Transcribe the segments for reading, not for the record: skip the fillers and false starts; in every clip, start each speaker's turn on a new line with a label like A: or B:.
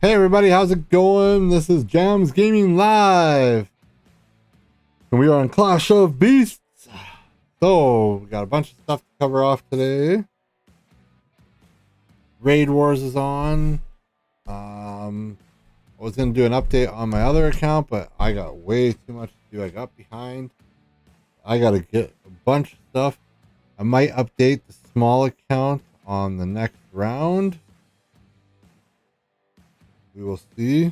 A: Hey everybody, how's it going? This is Jams Gaming Live. And we are on Clash of Beasts. So, we got a bunch of stuff to cover off today. Raid Wars is on. I was going to do an update on my other account, but I got way too much to do. I got behind. I got to get a bunch of stuff. I might update the small account on the next round. We will see.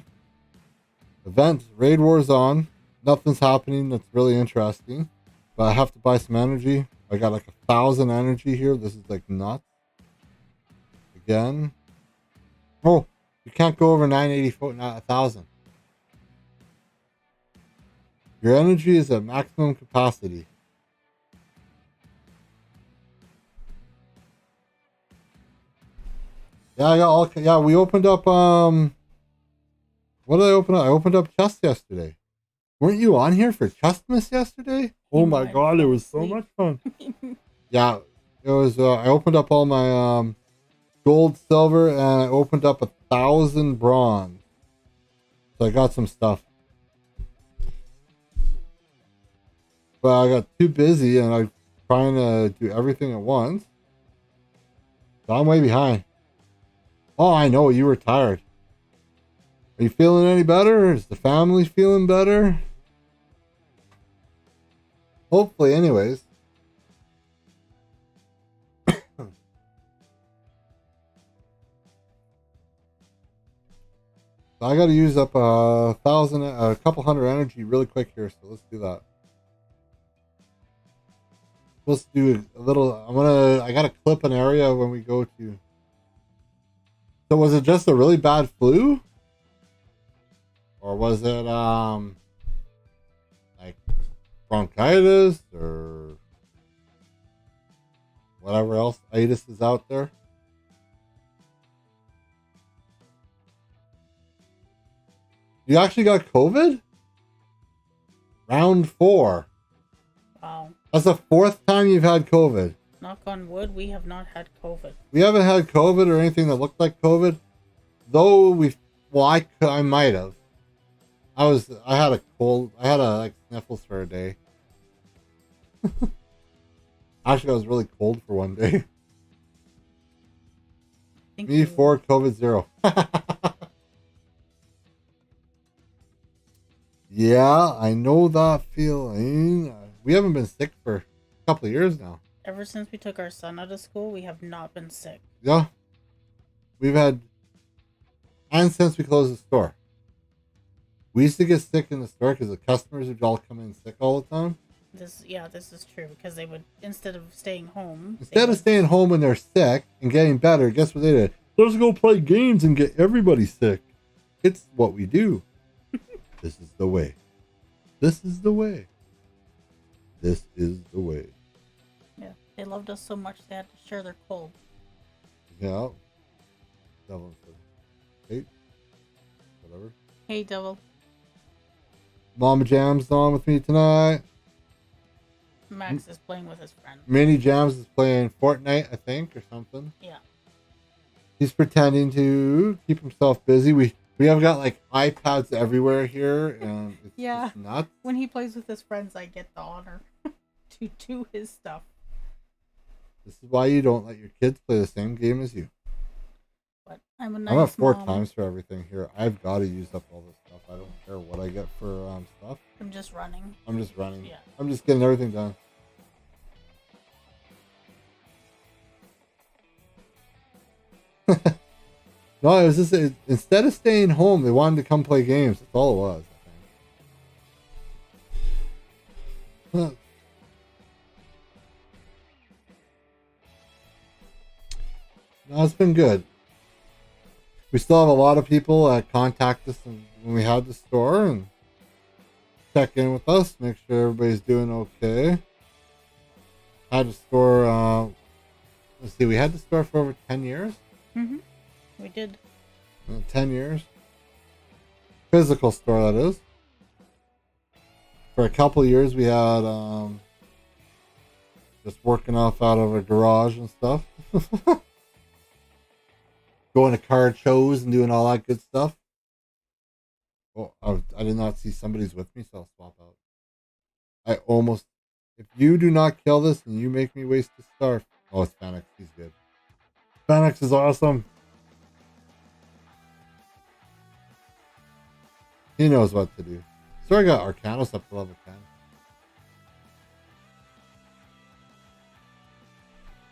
A: Event Raid Wars on. Nothing's happening that's really interesting. But I have to buy some energy. I got like 1,000 energy here. This is like nuts. Again. Oh, you can't go over 980 foot, not 1,000. Your energy is at maximum capacity. Yeah, I got all. Yeah, we opened up. What did I open up? I opened up Chest yesterday. Weren't you on here for Chestmas yesterday? Oh my god, it was so much fun. Yeah, it was. I opened up all my gold, silver, and I opened up 1,000 bronze. So I got some stuff. But I got too busy and I'm trying to do everything at once. So I'm way behind. Oh, I know, you were tired. Are you feeling any better? Is the family feeling better? Hopefully, anyways. So I got to use up a couple hundred energy really quick here. So let's do that. Let's do a little. I gotta clip an area when we go to. So was it just a really bad flu? Or was it like bronchitis or whatever else itis is out there? You actually got COVID? Round 4.
B: Wow.
A: That's the 4th time you've had COVID.
B: Knock on wood, we have not had COVID.
A: We haven't had COVID or anything that looked like COVID. Though I might have. I had a cold. I had like sniffles for a day. Actually, I was really cold for one day. Me 4, COVID 0. Yeah, I know that feeling. We haven't been sick for a couple of years now.
B: Ever since we took our son out of school, we have not been sick.
A: Yeah. We've had, and since we closed the store. We used to get sick in the store because the customers would all come in sick all the time.
B: This is true because they would, instead of staying home.
A: Instead of staying home when they're sick and getting better, guess what they did? Let's go play games and get everybody sick. It's what we do. This is the way. This is the way. This is the way.
B: Yeah, they loved us so much they had to share their cold.
A: Yeah. Devil. Hey. Whatever.
B: Hey, Devil.
A: Mama Jam's on with me tonight.
B: Max is playing with his friend.
A: Mini Jams is playing Fortnite, I think, or something.
B: Yeah.
A: He's pretending to keep himself busy. We have got like iPads everywhere here, and it's just nuts.
B: When he plays with his friends, I get the honor to do his stuff.
A: This is why you don't let your kids play the same game as you.
B: But I'm a nice
A: I'm at 4
B: mom.
A: times for everything here. I've got to use up all this stuff. I don't care what I get for stuff.
B: I'm just running.
A: I'm just running.
B: Yeah.
A: I'm just getting everything done. No, it was just instead of staying home, they wanted to come play games. That's all it was, I think. No, it's been good. We still have a lot of people that contact us when we had the store and check in with us, make sure everybody's doing okay. Had the store, let's see, we had the store for over 10 years.
B: Mm-hmm. We did.
A: 10 years. Physical store, that is. For a couple of years, we had just working off out of a garage and stuff. Going to card shows and doing all that good stuff. Oh, I did not see somebody's with me, so I'll swap out. I almost. If you do not kill this and you make me waste a star. Oh, it's Phoenix. He's good. Phoenix is awesome. He knows what to do. So I got Arcanos up to level 10.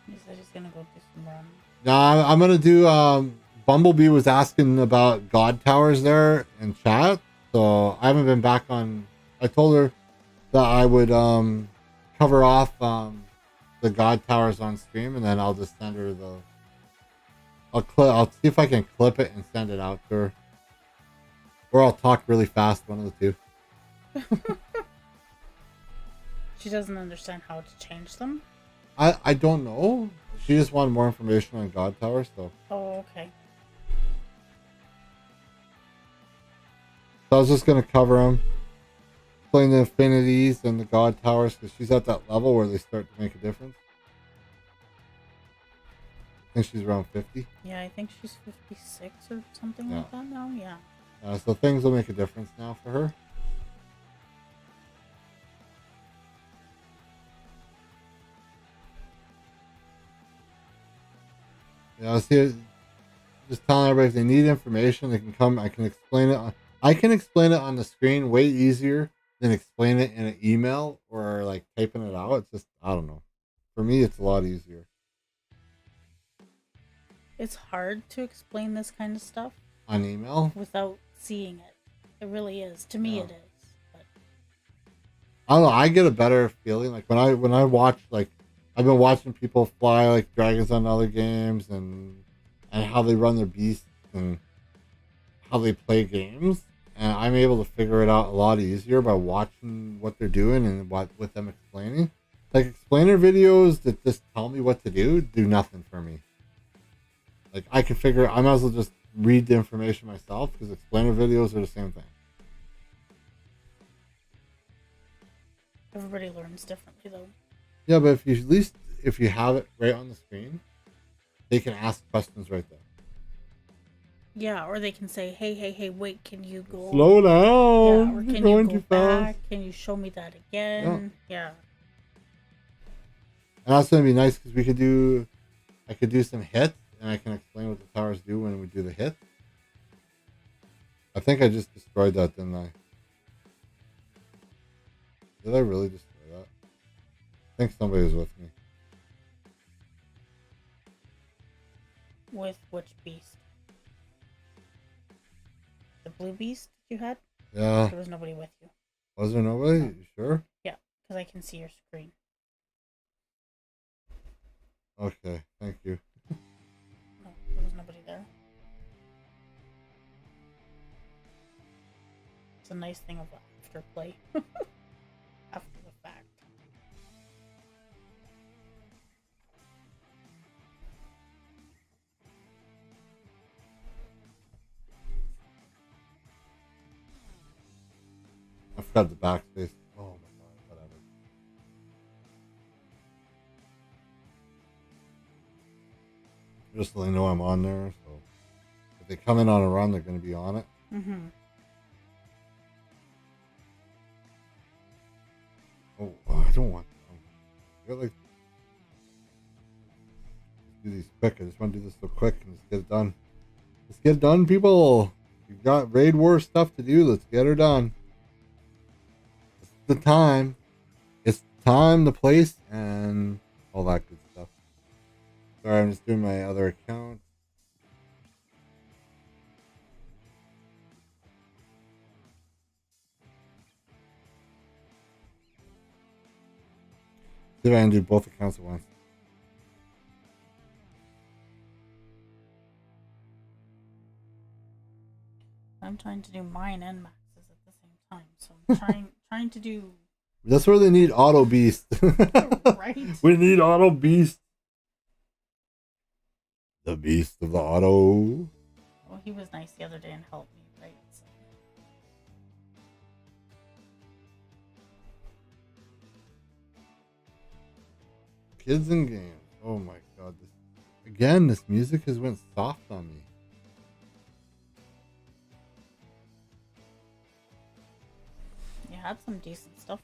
B: He said he's gonna go do some run.
A: Nah, I'm gonna do. Bumblebee was asking about God Towers there in chat, so I haven't been back on. I told her that I would cover off the God Towers on stream, and then I'll just send her the. I'll see if I can clip it and send it out to her, or I'll talk really fast. One of the two.
B: She doesn't understand how to change them.
A: I don't know. She just wanted more information on God Towers, so.
B: Oh, okay.
A: So I was just gonna cover them, explain the affinities and the God Towers, because she's at that level where they start to make a difference. I think she's around 50.
B: Yeah, I think she's 56 or something like that now. Yeah.
A: So things will make a difference now for her. Yeah, I was here just telling everybody if they need information, they can come. I can explain it. I can explain it on the screen way easier than explain it in an email or like typing it out. It's just, I don't know. For me, it's a lot easier.
B: It's hard to explain this kind of stuff
A: On email?
B: without seeing it. It really is. To me, it is. But
A: I don't know. I get a better feeling like when I watch, like I've been watching people fly like dragons on other games and how they run their beasts and how they play games, and I'm able to figure it out a lot easier by watching what they're doing and what with them explaining. Like explainer videos that just tell me what to do nothing for me. Like I can figure. I might as well just read the information myself because explainer videos are the same thing.
B: everybody learns differently, though.
A: Yeah, but if you at least if you have it right on the screen, they can ask questions right there.
B: Yeah, or they can say, hey, wait, can you go...
A: Slow down.
B: Yeah, or
A: You're
B: can
A: going
B: you
A: too
B: go
A: fast.
B: back? Can you show me that again? Yeah.
A: And that's gonna be nice because I could do some hits and I can explain what the towers do when we do the hit. I think I just destroyed that, didn't I? Did I really destroy that? I think somebody was with me.
B: With which beast? The blue beast you had?
A: Yeah.
B: There was nobody with you.
A: Was there nobody?
B: No.
A: You sure?
B: Yeah, because I can see your screen.
A: Okay, thank you.
B: No, there was nobody there. It's a nice thing of afterplay. After the fact.
A: I forgot the backspace. Oh my god, whatever. Just so they know I'm on there, so if they come in on a run, they're gonna be on it.
B: Mm-hmm.
A: Oh, I don't want. I got like. Let's do these quick. I just want to do this so quick and just get it done. Let's get it done, people. We've got raid war stuff to do. Let's get her done. It's the time. It's the time, the place, and all that good stuff. Sorry, I'm just doing my other account. See if I can do both accounts at once.
B: I'm trying to do mine and Max's at the same time, so I'm trying to do...
A: That's where they need Autobeast.
B: Right?
A: We need Autobeast. The beast of the auto.
B: Well, he was nice the other day and helped me, right? So.
A: Kids and games. Oh my god. This music has went soft on me.
B: had some decent stuff.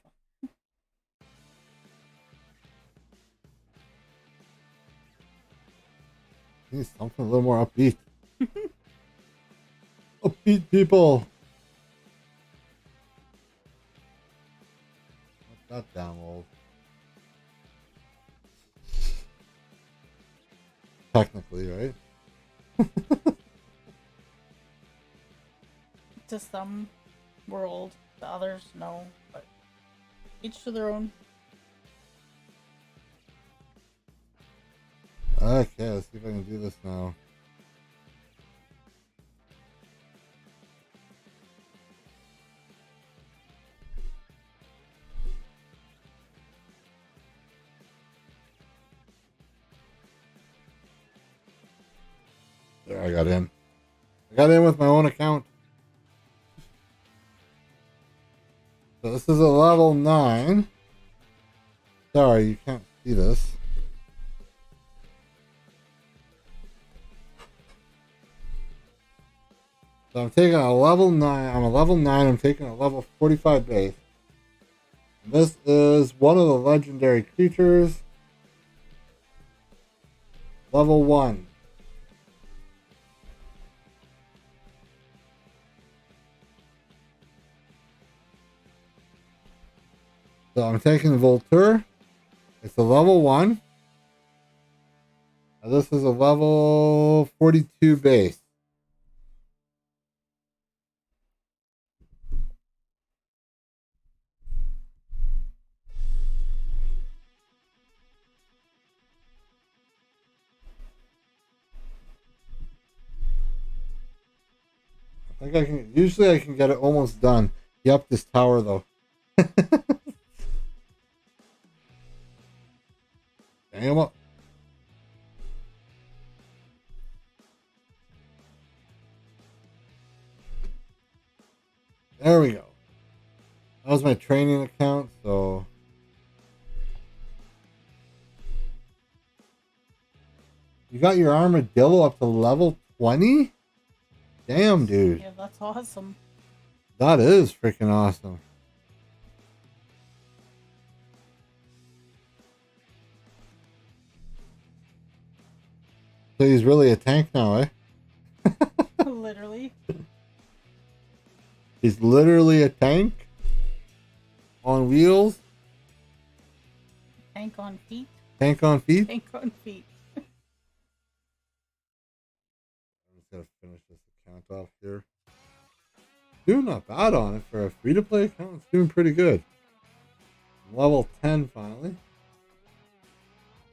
A: Need something a little more upbeat. Upbeat people. Not that damn old. Technically, right?
B: To some, we're old. To others, no. But each to their own.
A: Okay, let's see if I can do this now. There, I got in. I got in with my own account. So this is a level 9. Sorry, you can't see this. So I'm taking a level 9. I'm a level 9. I'm taking a level 45 base. And this is one of the legendary creatures. Level 1. So I'm taking Vulture. It's a level 1. And this is a level 42 base. I think I can. Usually I can get it almost done. He upped this tower though. Damn up. There we go. That was my training account, so you got your armadillo up to level 20? Damn, dude.
B: Yeah, that's awesome.
A: That is freaking awesome. So he's really a tank now, eh?
B: Literally.
A: He's literally a tank on wheels.
B: Tank on feet.
A: Tank on feet.
B: Tank on feet.
A: I'm just gonna finish this account off here. Doing not bad on it for a free-to-play account. It's doing pretty good. I'm level 10 finally,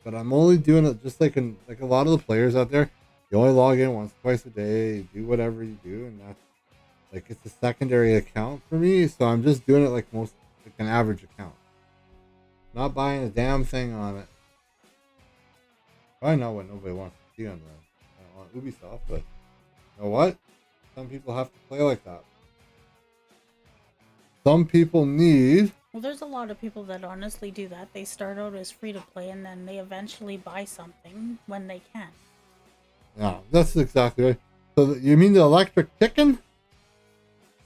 A: but I'm only doing it just like a lot of the players out there. You only log in once, twice a day. You do whatever you do, and that's like it's a secondary account for me. So I'm just doing it like an average account. Not buying a damn thing on it. Probably not what nobody wants to see on Ubisoft, but you know what? Some people have to play like that. Some people need.
B: Well, there's a lot of people that honestly do that. They start out as free to play and then they eventually buy something when they can.
A: Yeah, that's exactly right. So you mean the electric chicken?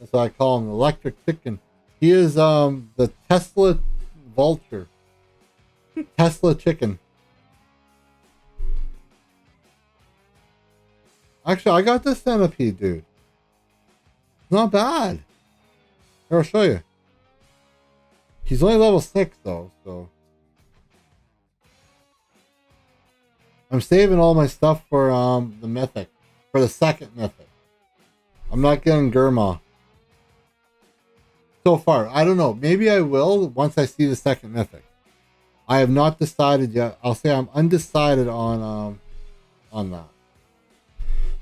A: That's what I call him, the electric chicken. He is the Tesla Vulture. Tesla chicken. Actually, I got this centipede, dude. Not bad. Here, I'll show you. He's only level 6 though, so I'm saving all my stuff for the mythic, for the second mythic. I'm not getting Gurma so far. I don't know. Maybe I will once I see the second mythic. I have not decided yet. I'll say I'm undecided on that.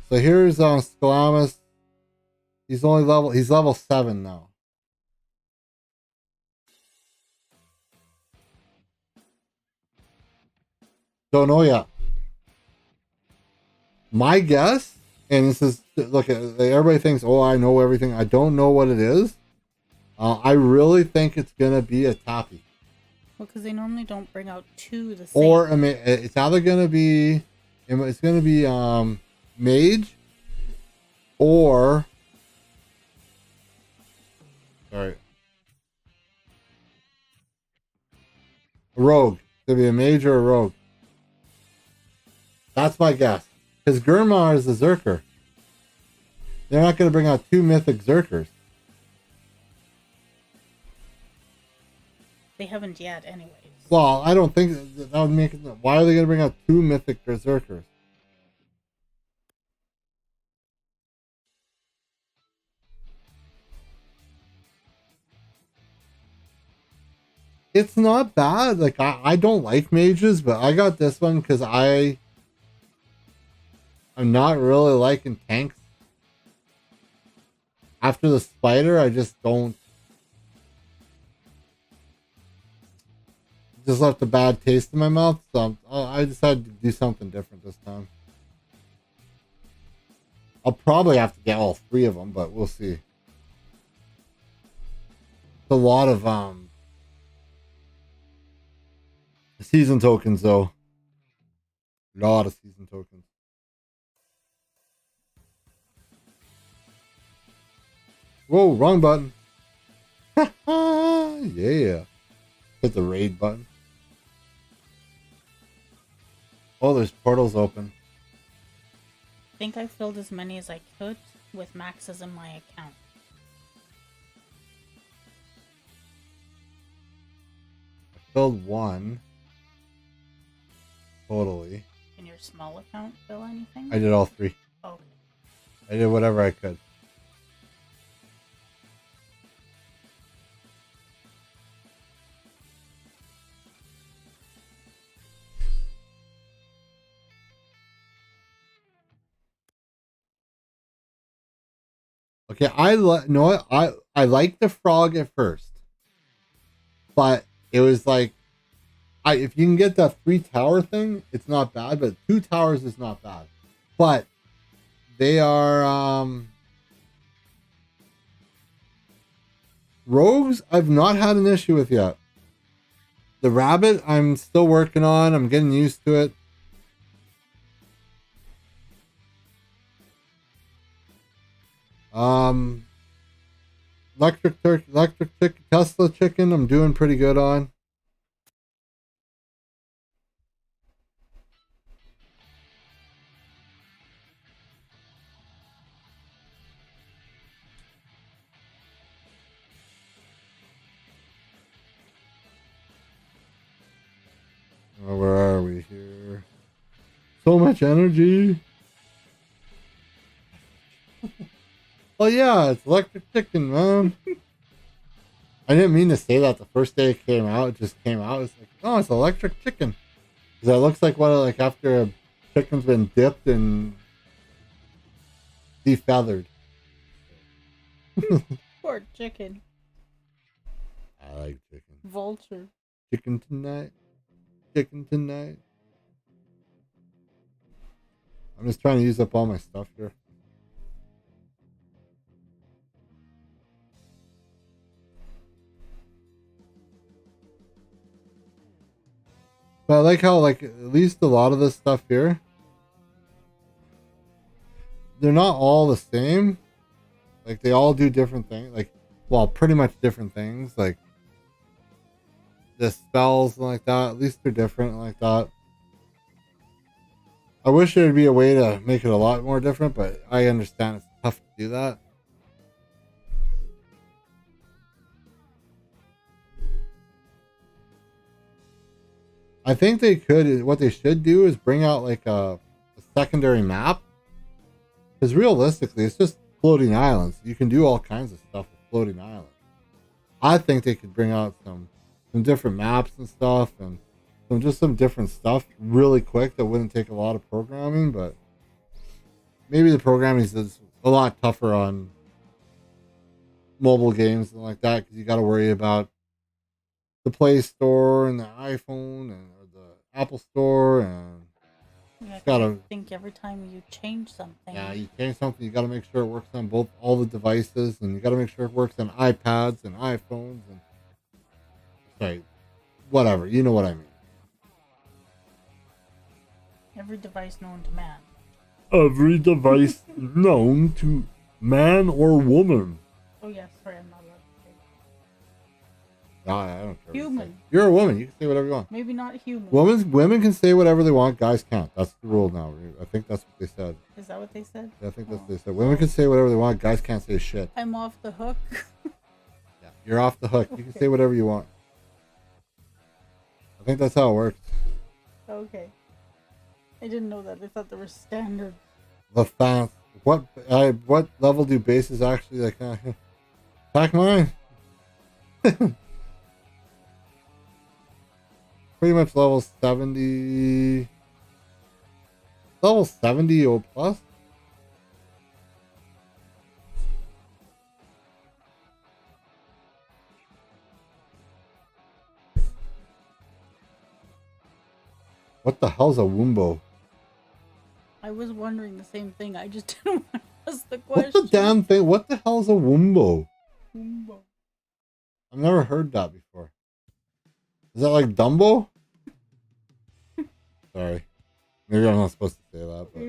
A: So here's Skalamis. He's level 7 now. Don't know yet. My guess, and this is look at everybody thinks, oh, I know everything. I don't know what it is. I really think it's gonna be a Tappy.
B: Well, because they normally don't bring out two the same.
A: Or I mean, it's either gonna be Mage, or sorry, A rogue. It's gonna be a mage or a rogue. That's my guess. Because Gurmar is a Zerker. They're not gonna bring out 2 mythic Zerkers.
B: They haven't yet, anyways.
A: Well, I don't think that would make it. Why are they gonna bring out 2 mythic Berserkers? It's not bad. Like I don't like mages, but I got this one because I'm not really liking tanks. After the spider, I just don't. Just left a bad taste in my mouth, so I decided to do something different this time. I'll probably have to get all 3 of them, but we'll see. It's a lot of season tokens, though. A lot of season tokens. Whoa, wrong button. Yeah. Hit the raid button. Oh, there's portals open.
B: I think I filled as many as I could with maxes in my account.
A: I filled 1. Totally.
B: In your small account, fill anything?
A: I did all 3.
B: Oh.
A: I did whatever I could. Okay, I like the frog at first, but it was like, if you can get that 3 tower thing, it's not bad. But 2 towers is not bad. But they are rogues. I've not had an issue with yet. The rabbit, I'm still working on. I'm getting used to it. Tesla chicken, I'm doing pretty good on. Oh, where are we here? So much energy. Oh yeah, it's electric chicken, man. I didn't mean to say that the first day it came out. It just came out. It's like, oh, it's electric chicken. Because it looks like what, like after a chicken's been dipped and defeathered.
B: Poor chicken.
A: I like chicken.
B: Vulture.
A: Chicken tonight. Chicken tonight. I'm just trying to use up all my stuff here. But I like how, like, at least a lot of this stuff here, they're not all the same. Like, they all do different things. Like, well, pretty much different things. Like, the spells and like that, at least they're different like that. I wish there'd be a way to make it a lot more different, but I understand it's tough to do that. I think they could, what they should do is bring out like a secondary map. Because realistically, it's just floating islands. You can do all kinds of stuff with floating islands. I think they could bring out some different maps and stuff, and some different stuff really quick that wouldn't take a lot of programming, but maybe the programming is a lot tougher on mobile games and like that, because you got to worry about the Play Store and the iPhone and the Apple Store, and
B: Yeah,
A: gotta
B: I think every time you change something.
A: Yeah, you change something, you got to make sure it works on all the devices, and you got to make sure it works on iPads and iPhones and sorry, whatever. You know what I mean.
B: Every device known to man.
A: Every device known to man or woman.
B: Oh yes, sorry, I'm not allowed to say
A: No, I don't care. What you say.
B: Human.
A: You're a woman. You can say whatever you want.
B: Maybe not human.
A: Women can say whatever they want. Guys can't. That's the rule now. I think that's what they said.
B: Is that what they said?
A: Yeah, I think that's what they said. Women can say whatever they want. Guys can't say shit.
B: I'm off the hook.
A: Yeah, you're off the hook. You can say whatever you want. I think that's how it works.
B: Okay. I didn't know that. I thought there were standards.
A: The fans. What level do bases actually like? Attack mine. Pretty much level 70. Level 70 or plus. What the hell's a Woombo?
B: I was wondering the same thing. I just didn't want to ask the question.
A: What the damn thing? What the hell's a Woombo?
B: Woombo.
A: I've never heard that before. Is that like Dumbo? Sorry. Maybe I'm not supposed to say that, but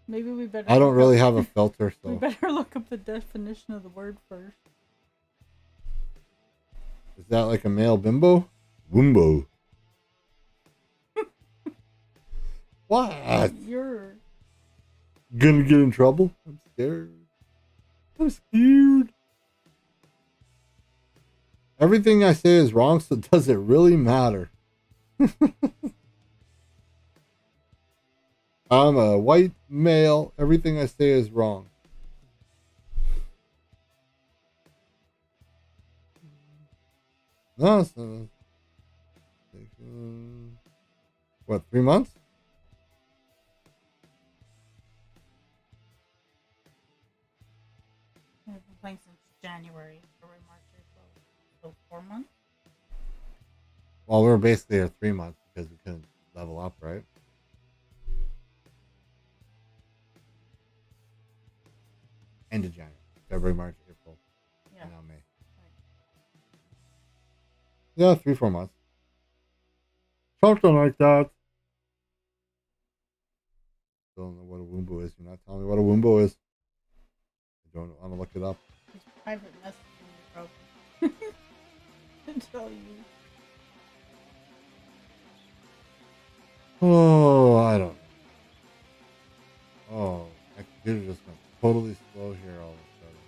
B: maybe we better.
A: I don't really have a filter, so.
B: We better look up the definition of the word first.
A: Is that like a male bimbo? Woombo. What?
B: You're
A: gonna get in trouble? I'm scared. I'm scared. Everything I say is wrong, so does it really matter? I'm a white male. Everything I say is wrong. No, it's not. What, 3 months?
B: I've been playing since January, February, March, April. So 4 months?
A: Well, we were basically at 3 months because we couldn't level up, right? End of January, February, March, April, and now May. Right. Yeah, 3-4 months. Something like that. Don't know what a Woombo is. You're not telling me what a Woombo is. I don't know. I'm gonna look it up.
B: It's private messaging, probably. To tell you.
A: Oh, I don't know. Oh, my computer just went totally slow here all of a sudden.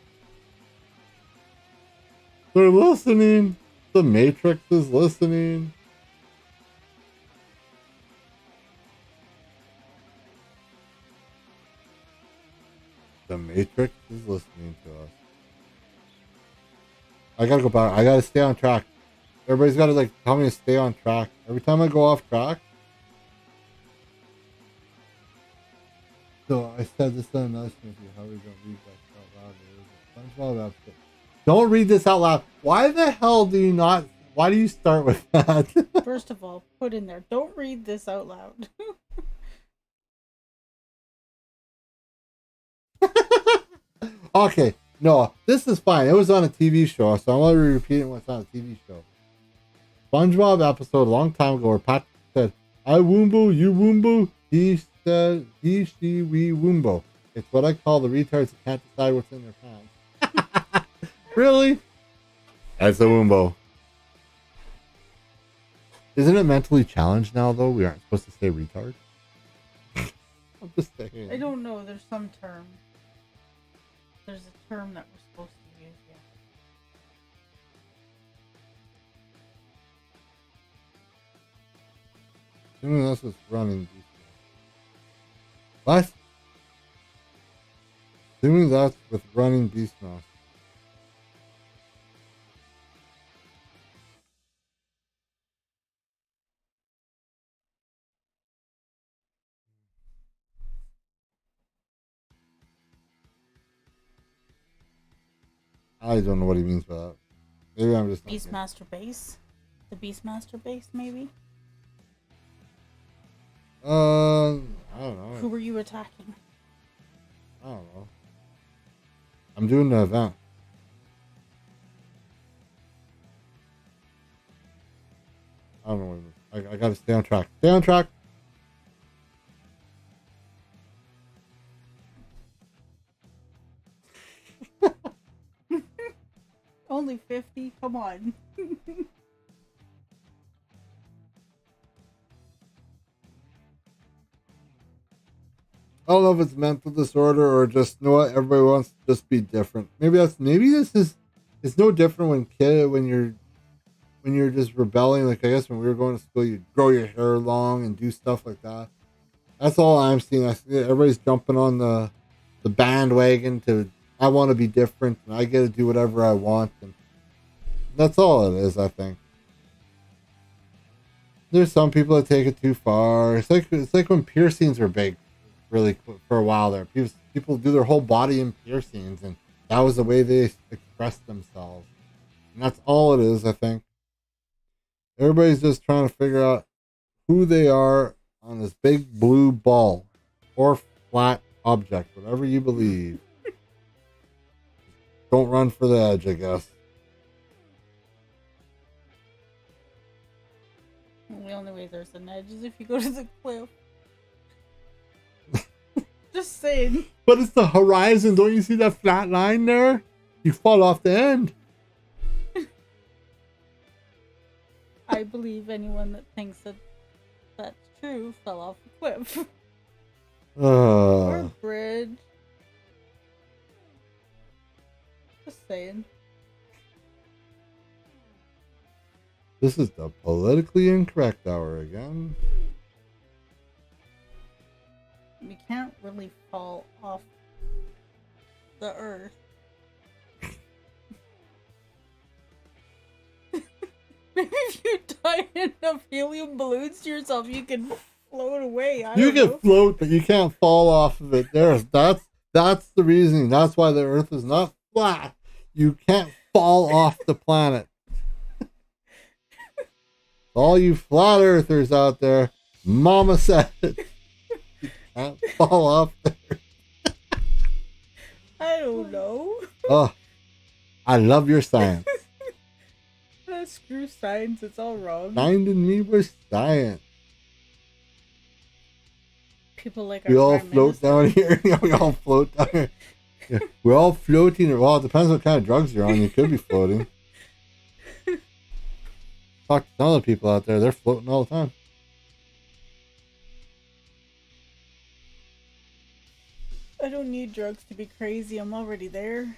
A: They're listening. The Matrix is listening. The Matrix is listening to us. I gotta go back. I gotta stay on track. Everybody's gotta like tell me to stay on track. Every time I go off track. So I said this on another thing. How we don't read that out loud? Don't read this out loud. Why the hell do you not? Why do you start with that?
B: First of all, put in there. Don't read this out loud.
A: Okay, no, this is fine. It was on a TV show, so I'm only repeating what's on a TV show. SpongeBob episode a long time ago where Patrick said, "I Woombo, you Woombo." He said, "He, she, we Woombo." It's what I call the retards that can't decide what's in their pants. Really? That's a Woombo. Isn't it mentally challenged now, though? We aren't supposed to say retard. I'm just saying.
B: I don't know. There's some term. There's a term that we're supposed to use, yeah.
A: Assuming that's what's running. What? Assuming that's with running Beastmaster. I don't know what he means by that. Maybe I'm just
B: Beastmaster base? The Beastmaster base, maybe?
A: I don't know.
B: Who were you attacking?
A: I don't know. I'm doing the event. I don't know what it is. I gotta stay on track. Stay on track.
B: Only 50? Come on.
A: I don't know if it's mental disorder or just, you know what, everybody wants to just be different. Maybe this is, it's no different when you're just rebelling. Like, I guess when we were going to school, you grow your hair long and do stuff like that. That's all I'm seeing. I see everybody's jumping on the bandwagon to, I want to be different and I get to do whatever I want. And that's all it is, I think. There's some people that take it too far. It's like when piercings were big, really, for a while there. People do their whole body in piercings, and that was the way they expressed themselves. And that's all it is, I think. Everybody's just trying to figure out who they are on this big blue ball or flat object, whatever you believe. Don't run for the edge, I guess.
B: The only way there's an edge is if you go to the cliff. Just saying.
A: But it's the horizon. Don't you see that flat line there? You fall off the end.
B: I believe anyone that thinks that that's true fell off a cliff. Or a bridge. Just saying.
A: This is the politically incorrect hour again.
B: You can't really fall off the earth. Maybe if you tie enough helium balloons to yourself, you can float away.
A: You can float, but you can't fall off of it. That's the reasoning. That's why the earth is not flat. You can't fall off the planet. All you flat earthers out there, Mama said it. You can't fall off there.
B: I don't know.
A: Oh, I love your science.
B: Screw science, it's all wrong.
A: Blinding me with science.
B: People like
A: we all float down here. We all float down here. Yeah, we're all floating. Well, it depends what kind of drugs you're on. You could be floating. Talk to some of the people out there. They're floating all the time.
B: I don't need drugs to be crazy. I'm already there.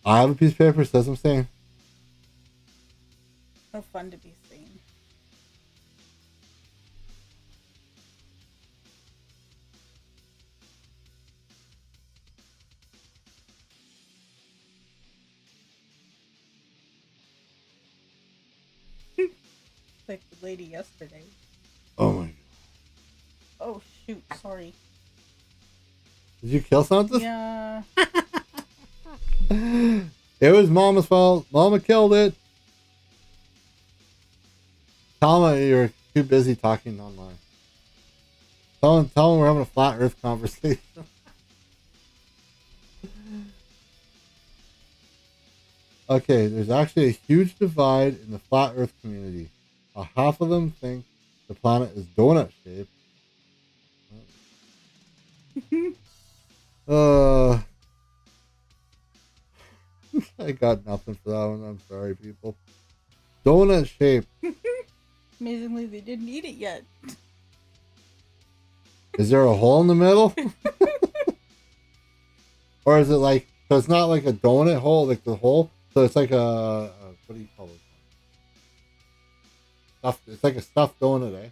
A: I have a piece of paper that says I'm sane.
B: No fun to be seen. Like the lady yesterday.
A: Oh my god.
B: Oh shoot, sorry.
A: Did you kill something?
B: Yeah.
A: It was Mama's fault. Mama killed it. Tell him you're too busy talking online. Tell him we're having a flat earth conversation. Okay, there's actually a huge divide in the flat earth community. Half of them think the planet is donut shaped. I got nothing for that one. I'm sorry, people. Donut shaped.
B: Amazingly, they didn't eat it yet.
A: Is there a hole in the middle? Or is it like, so it's not like a donut hole, like the hole, so it's like a what do you call it? It's like a stuffed donut, eh?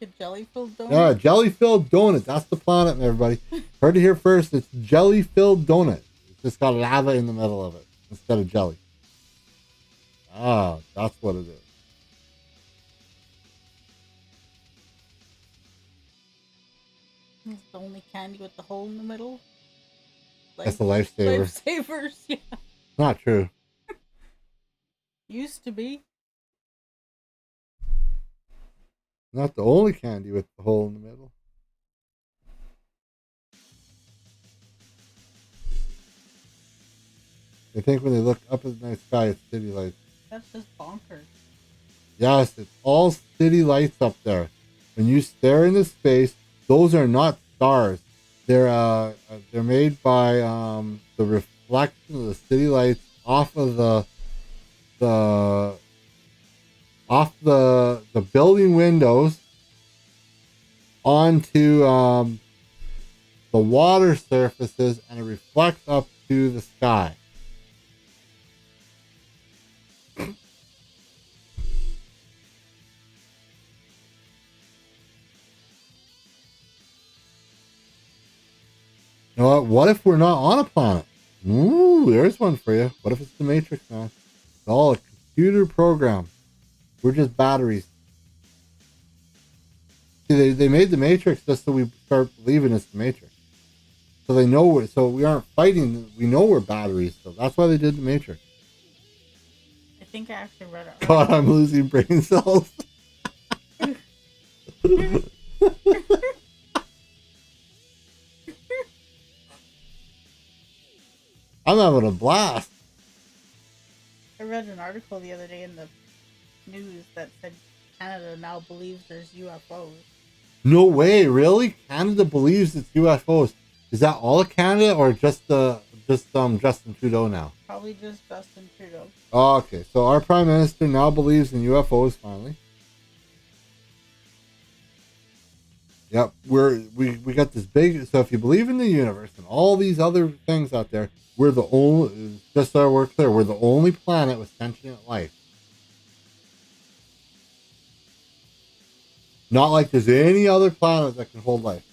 B: A jelly-filled donut?
A: Yeah, jelly-filled donut. That's the planet, everybody. Heard it here first. It's jelly-filled donut. It's just got lava in the middle of it instead of jelly. Ah, that's what it is.
B: It's the only candy with the hole in the middle.
A: That's the lifesaver.
B: Lifesavers, yeah.
A: Not true.
B: Used to be.
A: Not the only candy with the hole in the middle. They think when they look up at the night sky, it's city lights.
B: That's just bonkers.
A: Yes, it's all city lights up there. When you stare into space, those are not stars. They're made by the reflection of the city lights off of the building windows onto the water surfaces and it reflects up to the sky. You know what if we're not on a planet? Ooh, there's one for you. What if it's the Matrix, man? It's all a computer program. We're just batteries. See, they made the Matrix just so we start believing it's the Matrix. So they know, so we aren't fighting. We know we're batteries. So that's why they did the Matrix.
B: I think I actually read it.
A: God, I'm losing brain cells. I'm having a blast.
B: I read an article the other day in the news that said Canada now believes there's UFOs.
A: No way, really? Canada believes it's UFOs. Is that all of Canada or just Justin Trudeau now?
B: Probably just Justin Trudeau.
A: Oh, okay, so our Prime Minister now believes in UFOs finally. Yep, we got this big. So if you believe in the universe and all these other things out there, we're the only. Just so we're clear, we're the only planet with sentient life. Not like there's any other planet that can hold life.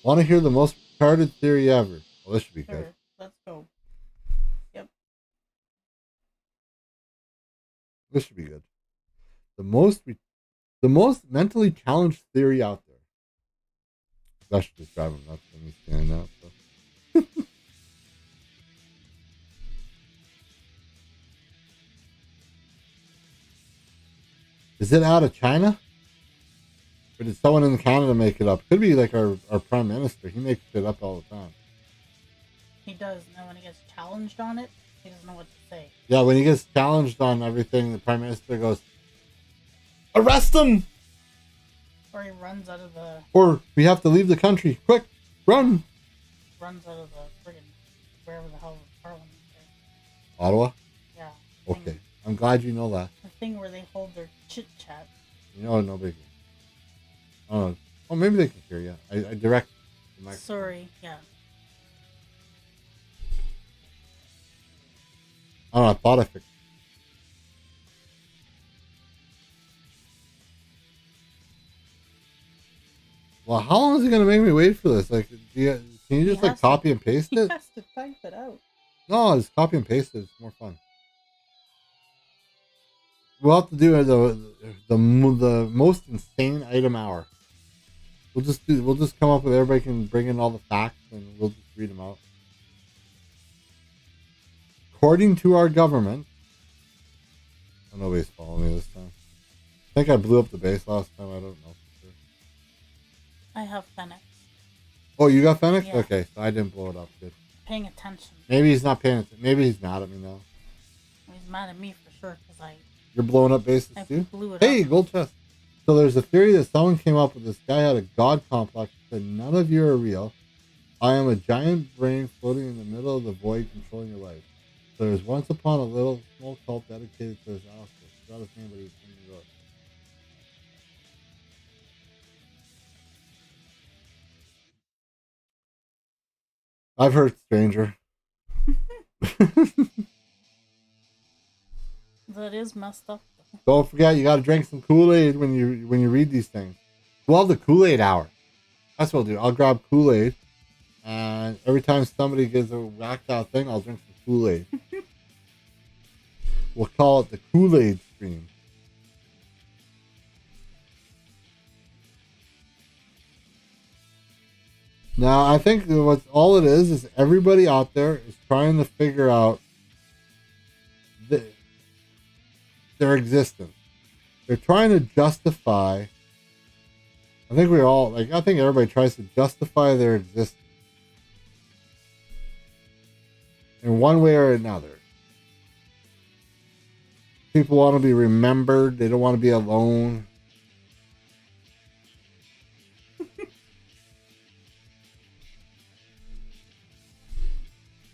A: Want to hear the most retarded theory ever? Well, this should be good.
B: Let's go. Yep.
A: This should be good. The most mentally challenged theory out there. That should just drive him nuts when he's saying that. So. Is it out of China? Or did someone in Canada make it up? Could be like our Prime Minister. He makes it up all the time.
B: He does. And then when he gets challenged on it, he doesn't know what to say.
A: Yeah, when he gets challenged on everything, the Prime Minister goes, "Arrest him!"
B: Or he runs out of the...
A: Or, "We have to leave the country. Quick, run!"
B: Runs out of the friggin' wherever the hell the parliament is.
A: Ottawa?
B: Yeah.
A: Okay. I'm glad you know that.
B: The thing where they hold their chit-chat.
A: You know, no biggie. Oh, maybe they can hear you. I direct the microphone.
B: Sorry, yeah.
A: I don't know, I thought I fixed it. Well, how long is he going to make me wait for this? Like, can you just like copy and paste it?
B: He has to type it out.
A: No, just copy and paste it. It's more fun. We'll have to do the most insane item hour. We'll just come up with, everybody can bring in all the facts and we'll just read them out. According to our government, oh, nobody's following me this time. I think I blew up the base last time. I don't know for sure.
B: I have Fenix.
A: Oh, you got Fenix?
B: Yeah.
A: Okay, so I didn't blow it up. Good.
B: Paying attention.
A: Maybe he's not paying attention. Maybe he's mad at me now.
B: He's mad at me for sure because
A: You're blowing up bases too?
B: Blew it
A: hey,
B: up.
A: gold chest. So there's a theory that someone came up with. This guy had a god complex. Said none of you are real. I am a giant brain floating in the middle of the void, controlling your life. So there's once upon a little small cult dedicated to this aspect. Forgot his name, but he was from New York. I've heard stranger.
B: That is messed up.
A: Don't forget, you got to drink some KoolAid when you read these things. We'll have the KoolAid hour. That's what I'll do. I'll grab KoolAid, and every time somebody gives a whacked out thing, I'll drink some KoolAid. We'll call it the KoolAid stream. Now, I think what all it is everybody out there is trying to figure out their existence. They're trying to justify. I think everybody tries to justify their existence in one way or another. People want to be remembered. They don't want to be alone.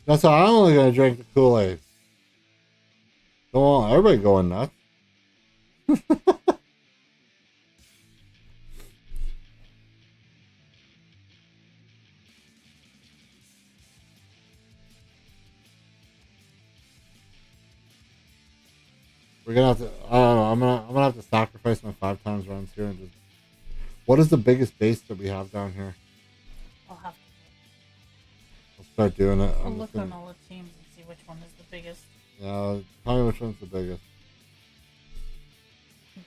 A: That's why I'm only going to drink the KoolAid. Don't want everybody going nuts. We're gonna have to. I don't know. I'm gonna have to sacrifice my 5 times runs here and just. What is the biggest base that we have down here?
B: I'll have to.
A: I'll start doing it.
B: I'll look on all the teams and see which one is the biggest.
A: Yeah, tell me which one's the biggest.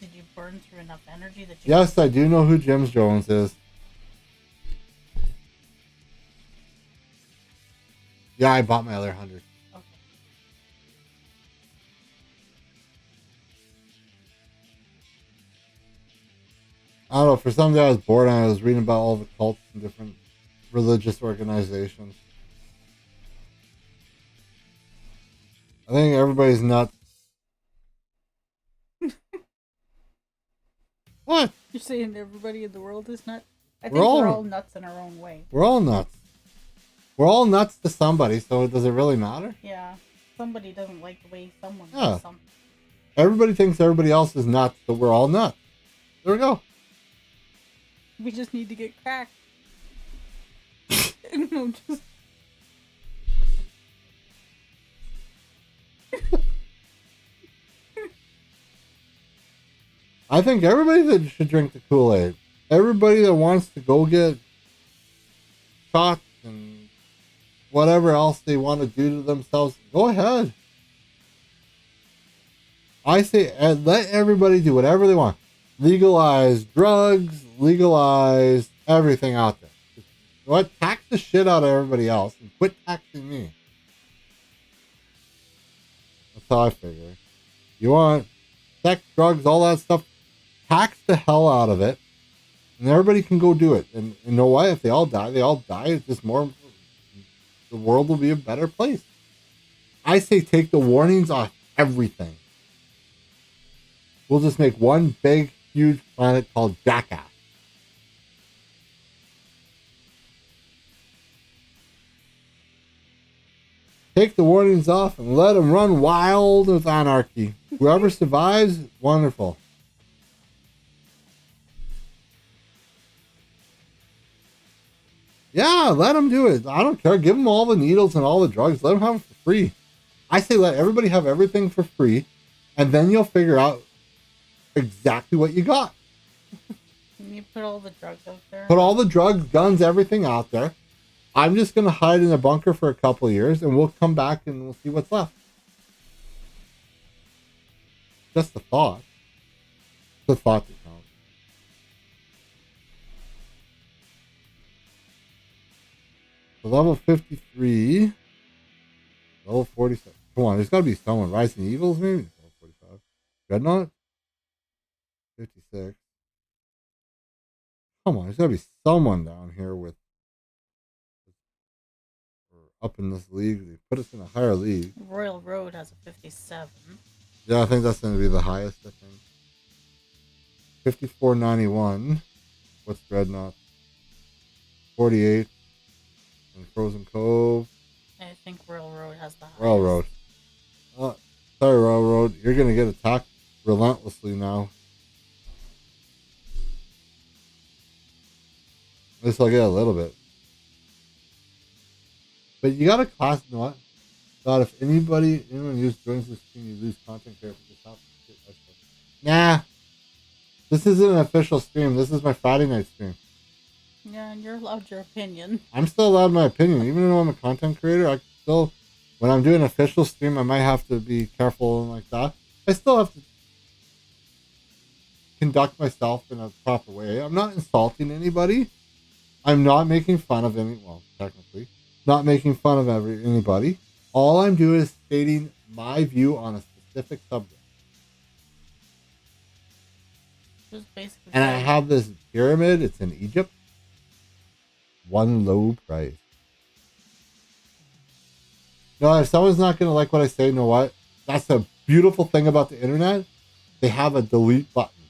B: Did you burn through enough energy that you?
A: Yes, I do know who James Jones is. Yeah, I bought my other 100.
B: Okay.
A: I don't know. For some day I was bored and I was reading about all the cults and different religious organizations. I think everybody's nuts. What?
B: You're saying everybody in the world is nuts? I think
A: We're
B: we're
A: all-
B: all nuts in our own way.
A: We're all nuts. We're all nuts to somebody, so does it really matter?
B: Yeah. Somebody doesn't like the way someone
A: Yeah.
B: does something.
A: Everybody thinks everybody else is nuts, but we're all nuts. There we go.
B: We just need to get cracked. No, just.
A: I think everybody that should drink the Kool-Aid. Everybody that wants to go get shots and whatever else they want to do to themselves, go ahead. I say let everybody do whatever they want. Legalize drugs, legalize everything out there. What? Tax the shit out of everybody else and quit taxing me. That's how I figure. You want sex, drugs, all that stuff, tax the hell out of it, and everybody can go do it. And you know what? If they all die, they all die. It's just more. The world will be a better place. I say take the warnings off everything. We'll just make one big, huge planet called Jackass. Take the warnings off and let them run wild with anarchy. Whoever survives, wonderful. Yeah, let them do it. I don't care. Give them all the needles and all the drugs. Let them have it for free. I say let everybody have everything for free, and then you'll figure out exactly what you got.
B: Can you put all the drugs out there?
A: Put all the drugs, guns, everything out there. I'm just going to hide in a bunker for a couple of years, and we'll come back and we'll see what's left. Just a thought. The thought that counts. So level 53. Level 47. Come on, there's got to be someone. Rising Evils, maybe? Level 45. Dreadnought? 56. Come on, there's got to be someone down here with. Up in this league. They put us in a higher league.
B: Royal Road has a 57.
A: Yeah, I think that's going to be the highest, I think. 5491. What's Dreadnought? 48. And Frozen Cove.
B: I think Royal Road has the highest.
A: Royal Road. Sorry, Royal Road. You're going to get attacked relentlessly now. At least I'll get a little bit. But you got to class, you know what? God, if anyone joins this stream, you lose content care for this house. Nah. This isn't an official stream. This is my Friday night stream.
B: Yeah, and you're allowed your opinion.
A: I'm still allowed my opinion. Even though I'm a content creator, I still, when I'm doing an official stream, I might have to be careful and like that. I still have to conduct myself in a proper way. I'm not insulting anybody. I'm not making fun of technically. Not making fun of anybody. All I'm doing is stating my view on a specific subject.
B: Just basically.
A: And I have this pyramid. It's in Egypt. One low price. No, if someone's not going to like what I say, you know what? That's a beautiful thing about the internet. They have a delete button.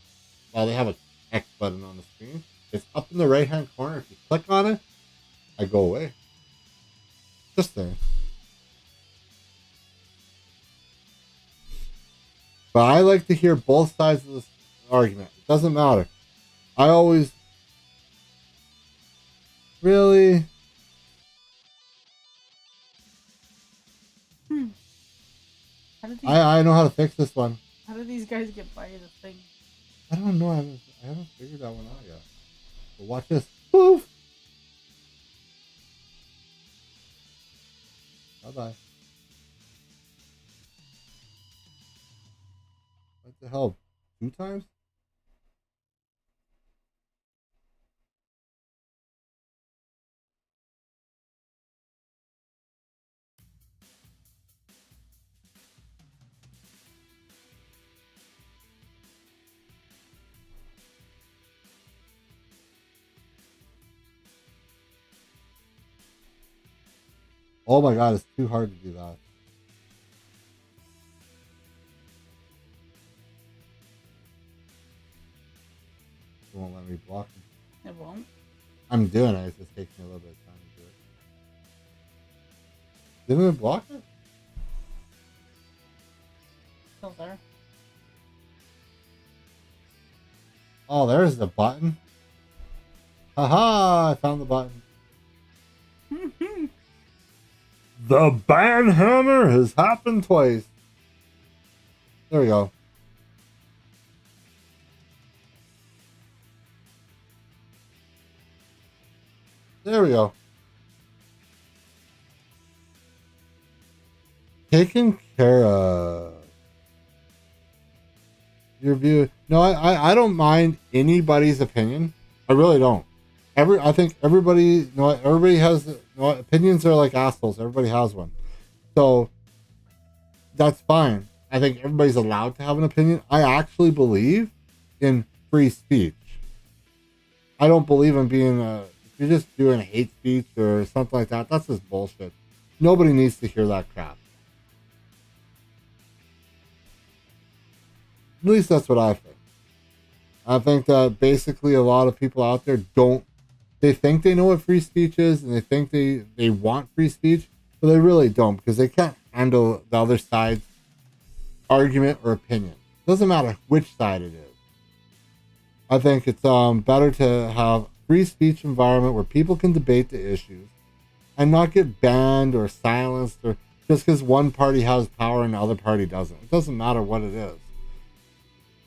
A: Well, they have an X button on the screen. It's up in the right-hand corner. If you click on it, I go away. Just there. But I like to hear both sides of this argument. It doesn't matter. I always... Really? I know how to fix this one.
B: How do these guys get by the thing?
A: I don't know. I haven't figured that one out yet. But watch this. Poof! Bye-bye. What the hell? 2 times? Oh my god, it's too hard to do that. It won't let me block him.
B: It won't.
A: I'm doing it. It just takes me a little bit of time to do it. Didn't it block it?
B: Still there.
A: Oh, there's the button. Haha! I found the button. The ban hammer has happened twice. There we go. There we go. Taken care of. Your view. No, I don't mind anybody's opinion. I really don't. I think everybody, you know what, everybody has, you know what, opinions are like assholes. Everybody has one. So that's fine. I think everybody's allowed to have an opinion. I actually believe in free speech. I don't believe in being if you're just doing hate speech or something like that, that's just bullshit. Nobody needs to hear that crap. At least that's what I think. I think that basically a lot of people out there they think they know what free speech is and they think they want free speech, but they really don't because they can't handle the other side's argument or opinion. Doesn't matter which side it is. I think it's better to have free speech environment where people can debate the issues and not get banned or silenced or just because one party has power and the other party doesn't. It doesn't matter what it is.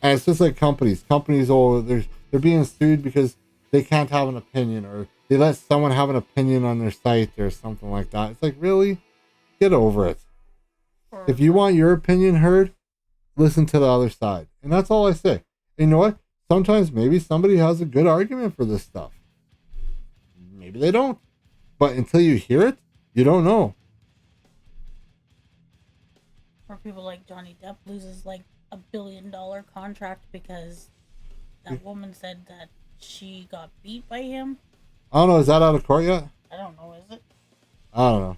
A: And it's just like companies. Companies, they're being sued because they can't have an opinion or they let someone have an opinion on their site or something like that. It's like, really? Get over it. If you want your opinion heard, listen to the other side. And that's all I say. And you know what? Sometimes maybe somebody has a good argument for this stuff. Maybe they don't. But until you hear it, you don't know.
B: Or people like Johnny Depp loses like $1 billion contract because that woman said that she got beat by him.
A: I don't know. Is that out of court yet?
B: I don't know. Is it?
A: I don't know.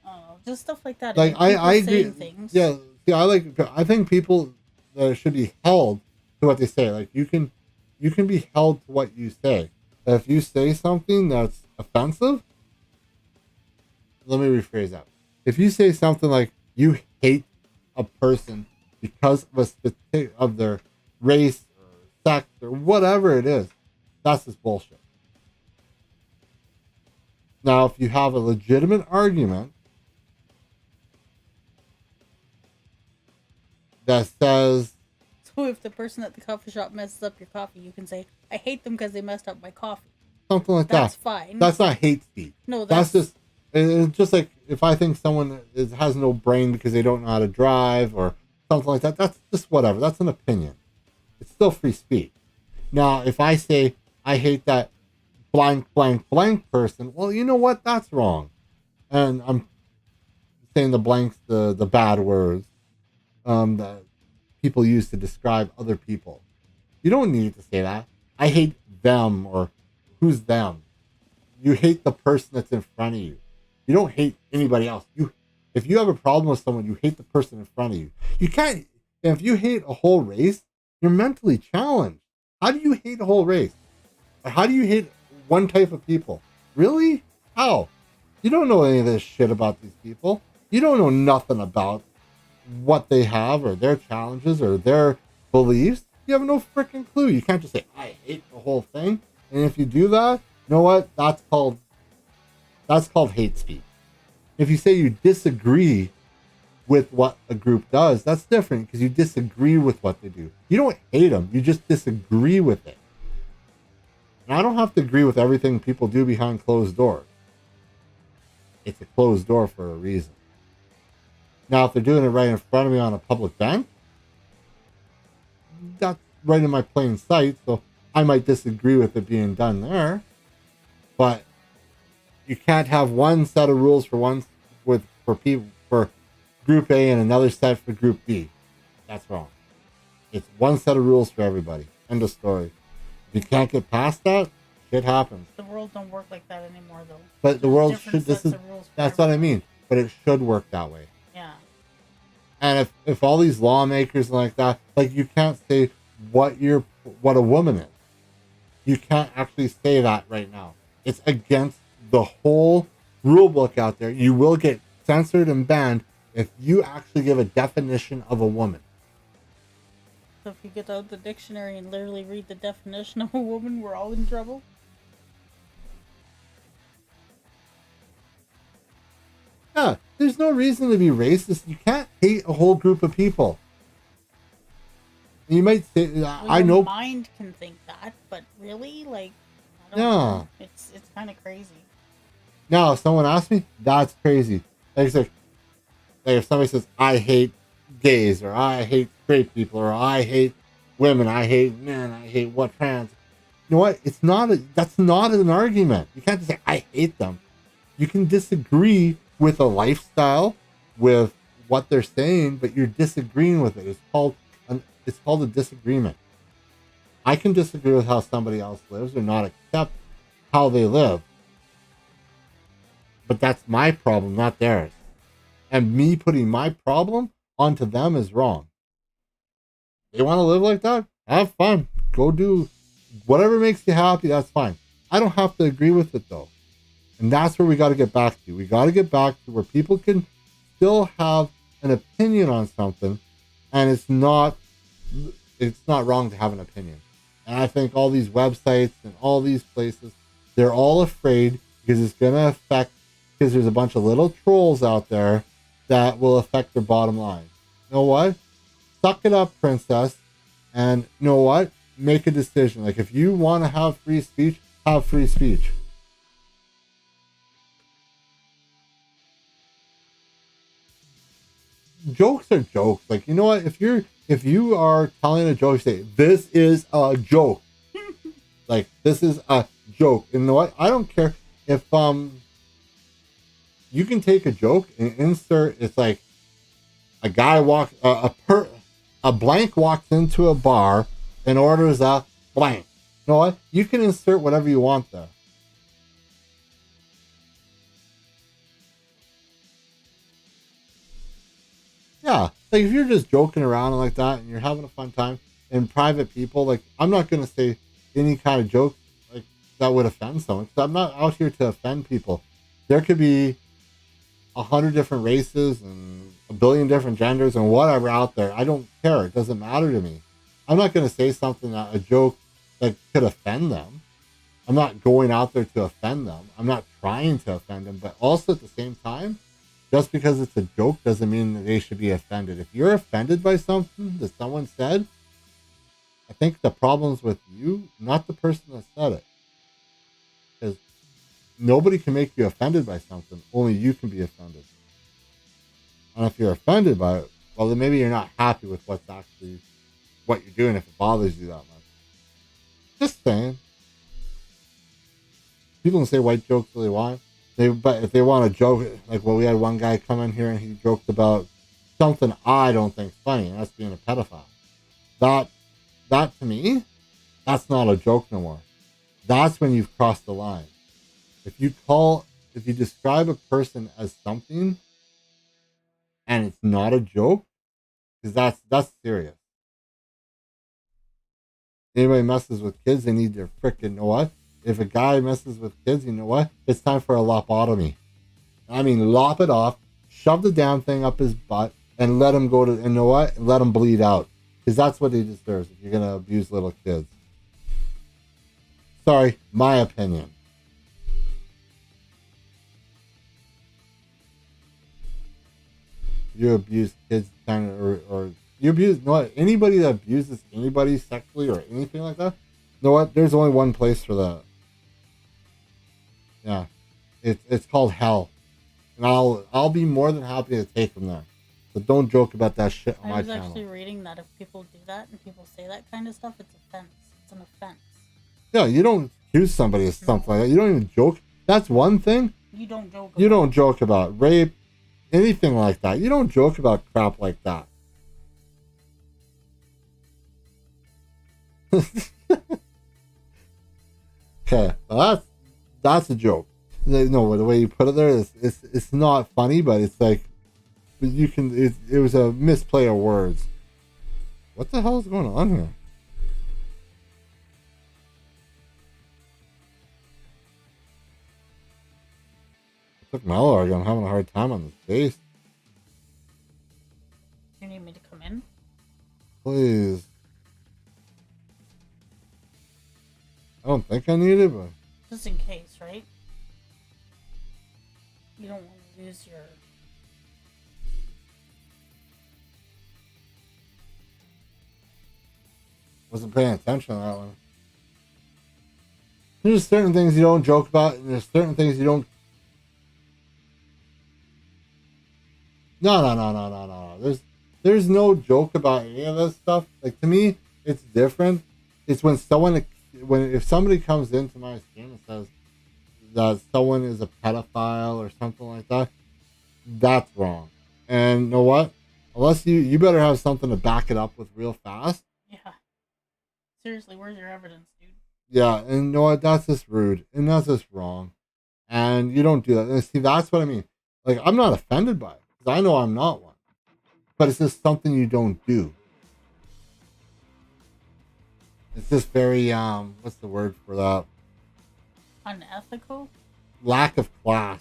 B: I don't know. Just stuff like that.
A: Like I agree.
B: Things.
A: Yeah. See, I think people should be held to what they say. Like you can be held to what you say. If you say something that's offensive, let me rephrase that. If you say something like you hate a person because of their race or sex or whatever it is, that's just bullshit. Now, if you have a legitimate argument that says,
B: so if the person at the coffee shop messes up your coffee, you can say, I hate them because they messed up my coffee.
A: Something like
B: that's
A: that.
B: That's fine.
A: That's not hate speech.
B: No,
A: that's just, it's just like if I think someone has no brain because they don't know how to drive or something like that, that's just whatever. That's an opinion. It's still free speech. Now, if I say I hate that blank, blank, blank person, well, you know what? That's wrong. And I'm saying the blanks, the bad words that people use to describe other people. You don't need to say that. I hate them or who's them. You hate the person that's in front of you. You don't hate anybody else. If you have a problem with someone, you hate the person in front of you. You can't. If you hate a whole race, you're mentally challenged. How do you hate a whole race? How do you hate one type of people? Really? How? You don't know any of this shit about these people. You don't know nothing about what they have or their challenges or their beliefs. You have no freaking clue. You can't just say, I hate the whole thing. And if you do that, you know what? That's called hate speech. If you say you disagree with what a group does, that's different because you disagree with what they do. You don't hate them, you just disagree with it. And I don't have to agree with everything people do behind closed doors. It's a closed door for a reason. Now, if they're doing it right in front of me on a public bench, that's right in my plain sight, so I might disagree with it being done there. But you can't have one set of rules for people for Group A and another set for Group B. That's wrong. It's one set of rules for everybody. End of story. If you can't get past that, shit happens.
B: The world don't work like that anymore, though.
A: But the world should. That's what I mean. But it should work that way.
B: Yeah.
A: And if all these lawmakers like that, like you can't say what a woman is. You can't actually say that right now. It's against the whole rule book out there. You will get censored and banned if you actually give a definition of a woman.
B: So if you get out the dictionary and literally read the definition of a woman, we're all in trouble?
A: Yeah, there's no reason to be racist. You can't hate a whole group of people. You might say, I know.
B: Mind can think that, but really, like, I don't
A: Yeah.
B: know. It's kind of crazy.
A: Now, if someone asks me, that's crazy. Like if somebody says, I hate gays, or I hate straight people, or I hate women, I hate men, I hate trans. You know what? That's not an argument. You can't just say, I hate them. You can disagree with a lifestyle, with what they're saying, but you're disagreeing with it. It's called a disagreement. I can disagree with how somebody else lives or not accept how they live. But that's my problem, not theirs. And me putting my problem onto them is wrong. They want to live like that? Have fun. Go do whatever makes you happy, that's fine. I don't have to agree with it though. And that's where we got to get back to. We got to get back to where people can still have an opinion on something, and it's not wrong to have an opinion. And I think all these websites and all these places, they're all afraid because it's going to affect, because there's a bunch of little trolls out there that will affect their bottom line. You know what? Suck it up, princess. And you know what? Make a decision. Like, if you want to have free speech, have free speech. Jokes are jokes. Like, you know what? If you are telling a joke, say, this is a joke. Like, this is a joke. And you know what? I don't care if you can take a joke and insert, it's like a guy a blank walks into a bar and orders a blank. You know what? You can insert whatever you want there. Yeah, like if you're just joking around like that and you're having a fun time in private people, like I'm not going to say any kind of joke like that would offend someone, because I'm not out here to offend people. There could be 100 different races and a billion different genders and whatever out there. I don't care. It doesn't matter to me. I'm not going to say something, a joke that could offend them. I'm not going out there to offend them. I'm not trying to offend them, but also at the same time, just because it's a joke doesn't mean that they should be offended. If you're offended by something that someone said, I think the problem's with you, not the person that said it. Because nobody can make you offended by something. Only you can be offended. And if you're offended by it, well, then maybe you're not happy with what you're doing if it bothers you that much. Just saying. People can say white jokes all they want. But if they want to joke, like, well, we had one guy come in here and he joked about something I don't think is funny, and that's being a pedophile. That to me, that's not a joke no more. That's when you've crossed the line. If you describe a person as something and it's not a joke, because that's serious. Anybody messes with kids, they need their frickin' know what? If a guy messes with kids, you know what? It's time for a lobotomy. I mean, lop it off, shove the damn thing up his butt, and let him go to, and you know what? Let him bleed out. Because that's what he deserves if you're going to abuse little kids. Sorry, my opinion. you abuse kids kind of, or you abuse, you know what, anybody that abuses anybody sexually or anything like that, you know what, there's only one place for that. Yeah. It's called hell. And I'll be more than happy to take them there. So don't joke about that shit on my channel.
B: I was actually reading that if people do that and people say that kind of stuff, it's offense. It's an offense.
A: Yeah, you don't accuse somebody of something like that. You don't even joke. That's one thing.
B: You don't joke about.
A: You don't joke about rape, anything like that. You don't joke about crap like that. Okay, well, that's a joke. No, the way you put it there is it's not funny, but it's like you can. It was a misplay of words. What the hell is going on here? I took Malorg. I'm having a hard time on this base.
B: You need me to come in?
A: Please. I don't think I need it, but
B: just in case, right? You don't want to lose your.
A: Wasn't paying attention to that one. There's certain things you don't joke about, and there's certain things you don't. No. There's no joke about any of this stuff. Like, to me, it's different. It's when if somebody comes into my stream and says that someone is a pedophile or something like that, that's wrong. And you know what? Unless you better have something to back it up with real fast.
B: Yeah. Seriously, where's your evidence, dude?
A: Yeah, and you know what? That's just rude. And that's just wrong. And you don't do that. And see, that's what I mean. Like, I'm not offended by it. Because I know I'm not one. But it's just something you don't do. It's just very, what's the word for that?
B: Unethical?
A: Lack of class.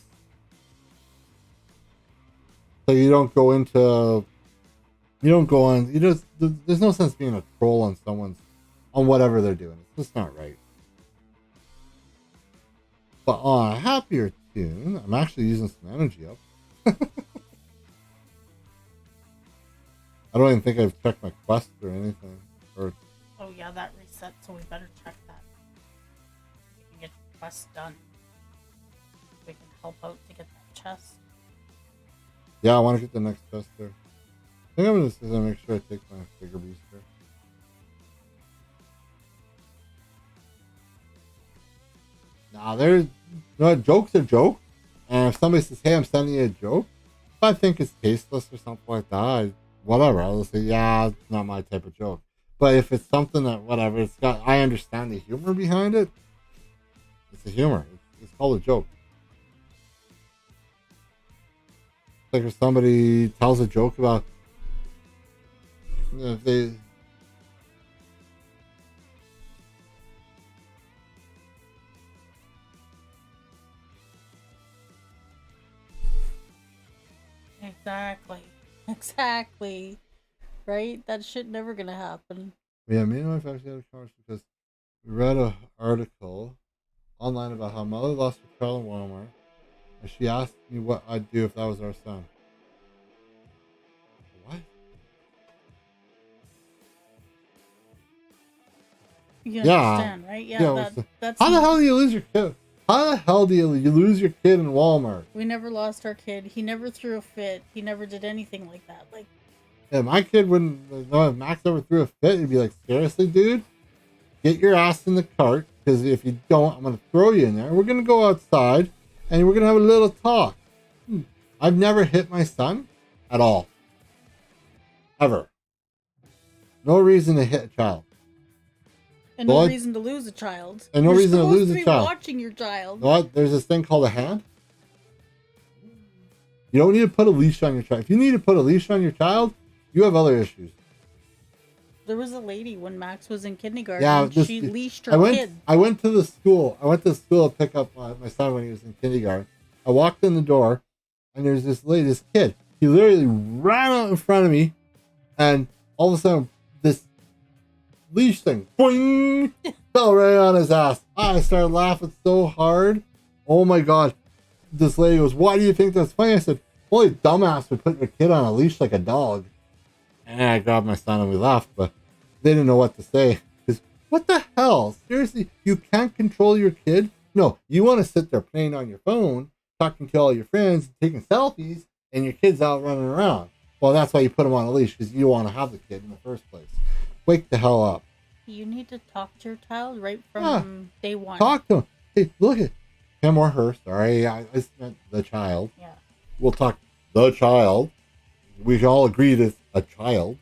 A: So you don't go into, there's no sense being a troll on whatever they're doing. It's just not right. But on a happier tune, I'm actually using some energy up. I don't even think I've checked my quest or anything.
B: Oh yeah, that reset, so we better check that. We can get the quest done. We can help out to get that chest.
A: Yeah, I want to get the next chest there. I think I'm just gonna make sure I take my bigger booster. Nah, jokes are jokes. And if somebody says, hey, I'm sending you a joke, if I think it's tasteless or something like that, whatever, I'll say, yeah, it's not my type of joke. But if it's something that, whatever, I understand the humor behind it, it's a humor. It's called a joke. It's like if somebody tells a joke about, if they...
B: Exactly. Right? That shit never gonna happen.
A: Yeah, me and my wife actually had a conversation because we read an article online about how mother lost her child in Walmart, and she asked me what I'd do if that was our son. What?
B: You understand, right? Yeah, that's...
A: How the hell do you lose your kid? How the hell do you lose your kid in Walmart?
B: We never lost our kid. He never threw a fit. He never did anything like that. Like,
A: yeah, my kid wouldn't. If Max ever threw a fit, he'd be like, seriously, dude? Get your ass in the cart, because if you don't, I'm going to throw you in there. We're going to go outside, and we're going to have a little talk. I've never hit my son at all. Ever. No reason to hit a child.
B: And no reason to lose a child.
A: And no reason to lose a child.
B: Watching your child.
A: You know what? There's this thing called a hand. You don't need to put a leash on your child. If you need to put a leash on your child, you have other issues.
B: There was a lady when Max was in kindergarten. Yeah, she leashed her kid.
A: I went to the school. To pick up my son when he was in kindergarten. I walked in the door, and there's this kid. He literally ran out in front of me, and all of a sudden, this leash thing, boing, fell right on his ass. I started laughing so hard. Oh my god. This lady goes, why do you think that's funny? I said, Only dumbass would put your kid on a leash like a dog. And I grabbed my son and we left, but they didn't know what to say. Because what the hell? Seriously, you can't control your kid? No, you want to sit there playing on your phone, talking to all your friends, taking selfies, and your kid's out running around. Well, that's why you put him on a leash, because you want to have the kid in the first place. Wake the hell up.
B: You need to talk to your child right from day one.
A: Talk to him. Hey, look at him or her. Sorry, I meant the child.
B: Yeah.
A: We'll talk the child. We can all agree that it's a child.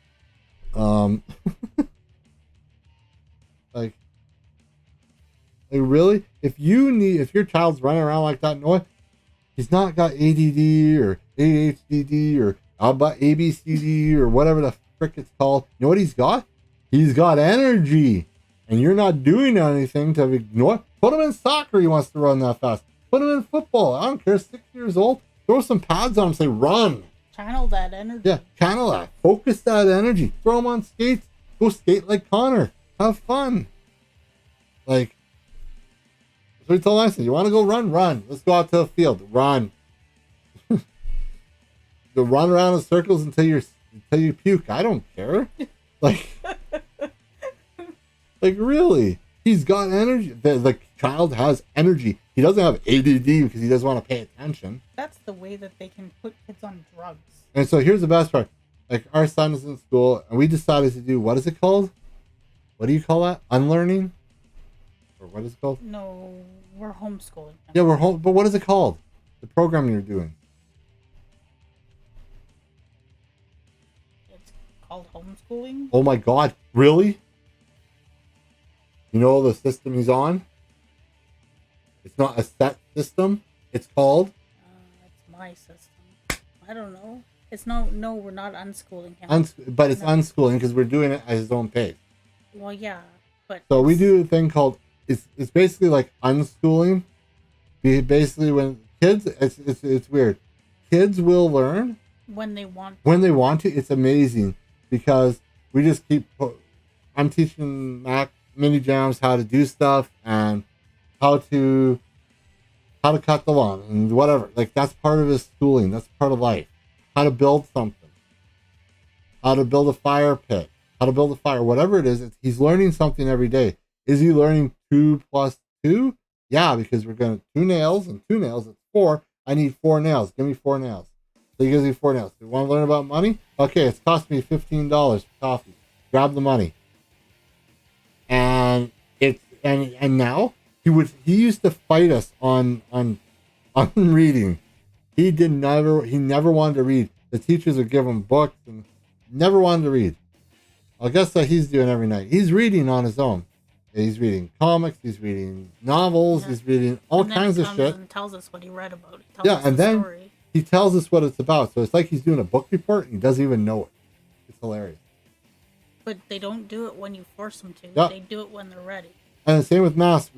A: Like really? If your child's running around like that, no, he's not got ADD or ADHD or ABCD or whatever the frick it's called. You know what he's got? He's got energy, and you're not doing anything to ignore. Put him in soccer. He wants to run that fast. Put him in football. I don't care. 6 years old. Throw some pads on him. Say run.
B: Channel that energy.
A: Yeah, channel that. Focus that energy. Throw him on skates. Go skate like Connor. Have fun. Like, that's what he told us. You want to go run? Run. Let's go out to the field. Run. Go run around in circles until you puke. I don't care. Like, like really. He's got energy. The child has energy. He doesn't have ADD because he doesn't want to pay attention.
B: That's the way that they can put kids on drugs.
A: And so here's the best part. Like, our son is in school, and we decided to do, what is it called? What do you call that? Unlearning? Or what is it called?
B: No, we're homeschooling him.
A: Yeah, we're home. But what is it called? The program you're doing.
B: It's called homeschooling?
A: Oh my God. Really? You know the system he's on? It's not a set system. It's called?
B: It's my system. I don't know. It's no, we're not unschooling him.
A: But it's unschooling because we're doing it at his own pace.
B: Well, yeah, but...
A: So we do a thing called, it's basically like unschooling. Basically when kids, it's weird. Kids will learn.
B: When they want to.
A: When they want to. It's amazing because we just I'm teaching Mac mini jams how to do stuff and how to cut the lawn and whatever. Like, that's part of his schooling. That's part of life. How to build something. How to build a fire pit. How to build a fire. Whatever it is, he's learning something every day. Is he learning 2 + 2? Yeah, because we're going to 2 nails and 2 nails. It's 4. I need 4 nails. Give me 4 nails. So he gives me 4 nails. Do you want to learn about money? Okay, it's cost me $15 for coffee. Grab the money. And now he used to fight us on reading. He never wanted to read. The teachers would give him books and never wanted to read. I guess that he's doing every night. He's reading on his own. He's reading comics. He's reading novels. Yeah. He's reading all kinds of shit.
B: And tells us what he read about. He tells us
A: and then
B: story.
A: He tells us what it's about. So it's like he's doing a book report and he doesn't even know it. It's hilarious.
B: But they don't do it when you force them to.
A: Yeah.
B: They do it when they're ready.
A: And the same with math.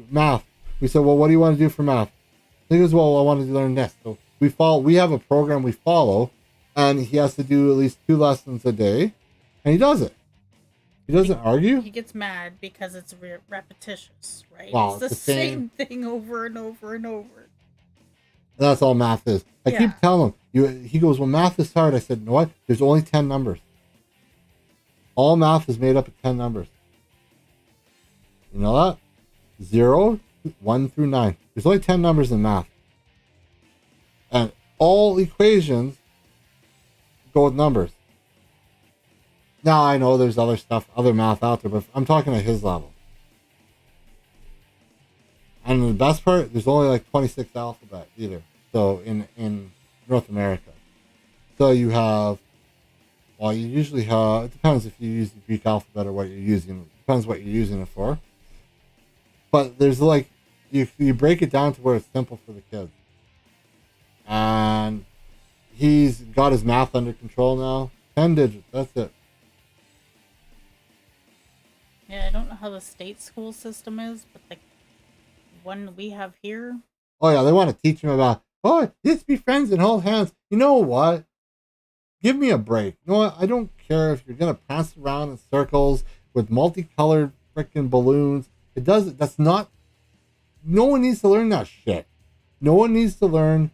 A: We said, well, what do you want to do for math? He goes, well, I wanted to learn this. So we have a program we follow, and he has to do at least 2 lessons a day, and he does it. He doesn't argue.
B: He gets mad because it's repetitious, right?
A: Well,
B: it's the same thing over and over and over.
A: That's all math is. I keep telling him. He goes, well, math is hard. I said, no, what? There's only 10 numbers. All math is made up of 10 numbers. You know that? 0, 1 through 9. There's only 10 numbers in math. And all equations go with numbers. Now, I know there's other stuff, other math out there, but I'm talking at his level. And the best part, there's only like 26 alphabet either. So in North America. So you have, well, you usually have, it depends if you use the Greek alphabet or what you're using. It depends what you're using it for. But there's like, you break it down to where it's simple for the kids. And he's got his math under control now. 10 digits, that's it.
B: Yeah, I don't know how the state school system is, but the one we have here.
A: Oh yeah, they want to teach him about, let's be friends and hold hands. You know what? Give me a break. You know what? I don't care if you're going to pass around in circles with multicolored freaking balloons. That's not, no one needs to learn that shit. No one needs to learn,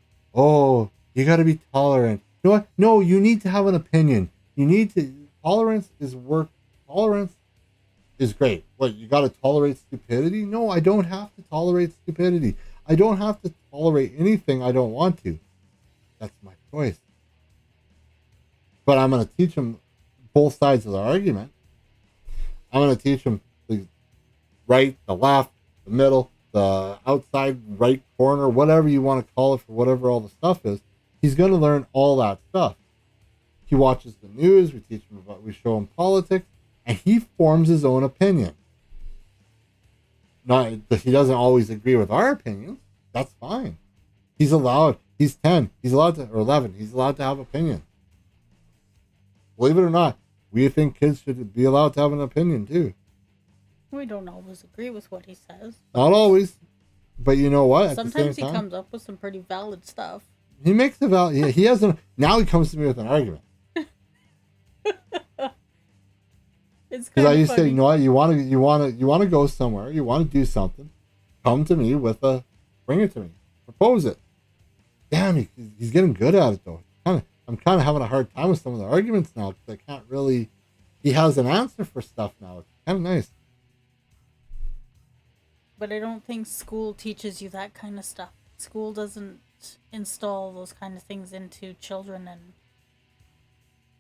A: You got to be tolerant. You know what? No, you need to have an opinion. You need to. Tolerance is work. Tolerance is great. What, you got to tolerate stupidity? No, I don't have to tolerate stupidity. I don't have to tolerate anything I don't want to. That's my choice. But I'm going to teach them both sides of the argument. I'm going to teach them the right, the left, the middle, the outside right corner, whatever you want to call it, for whatever all the stuff is. He's going to learn all that stuff. He watches the news. We teach him about. We show him politics, and he forms his own opinion. Not that he doesn't always agree with our opinions. That's fine. He's allowed. He's 10. He's allowed to, or 11. He's allowed to have opinion. Believe it or not, we think kids should be allowed to have an opinion too.
B: We don't always agree with what he says.
A: Not always, but you know what?
B: Sometimes he comes up with some pretty valid stuff.
A: He makes the valid. He has a. Now he comes to me with an argument.
B: It's
A: because I used to
B: funny.
A: say, you know what? You want to go somewhere. You want to do something. Come to me with a. Bring it to me. Propose it. Damn, he's getting good at it though. I'm kind of having a hard time with some of the arguments now because I can't really. He has an answer for stuff now. It's kind of nice.
B: But I don't think school teaches you that kind of stuff. School doesn't install those kind of things into children, and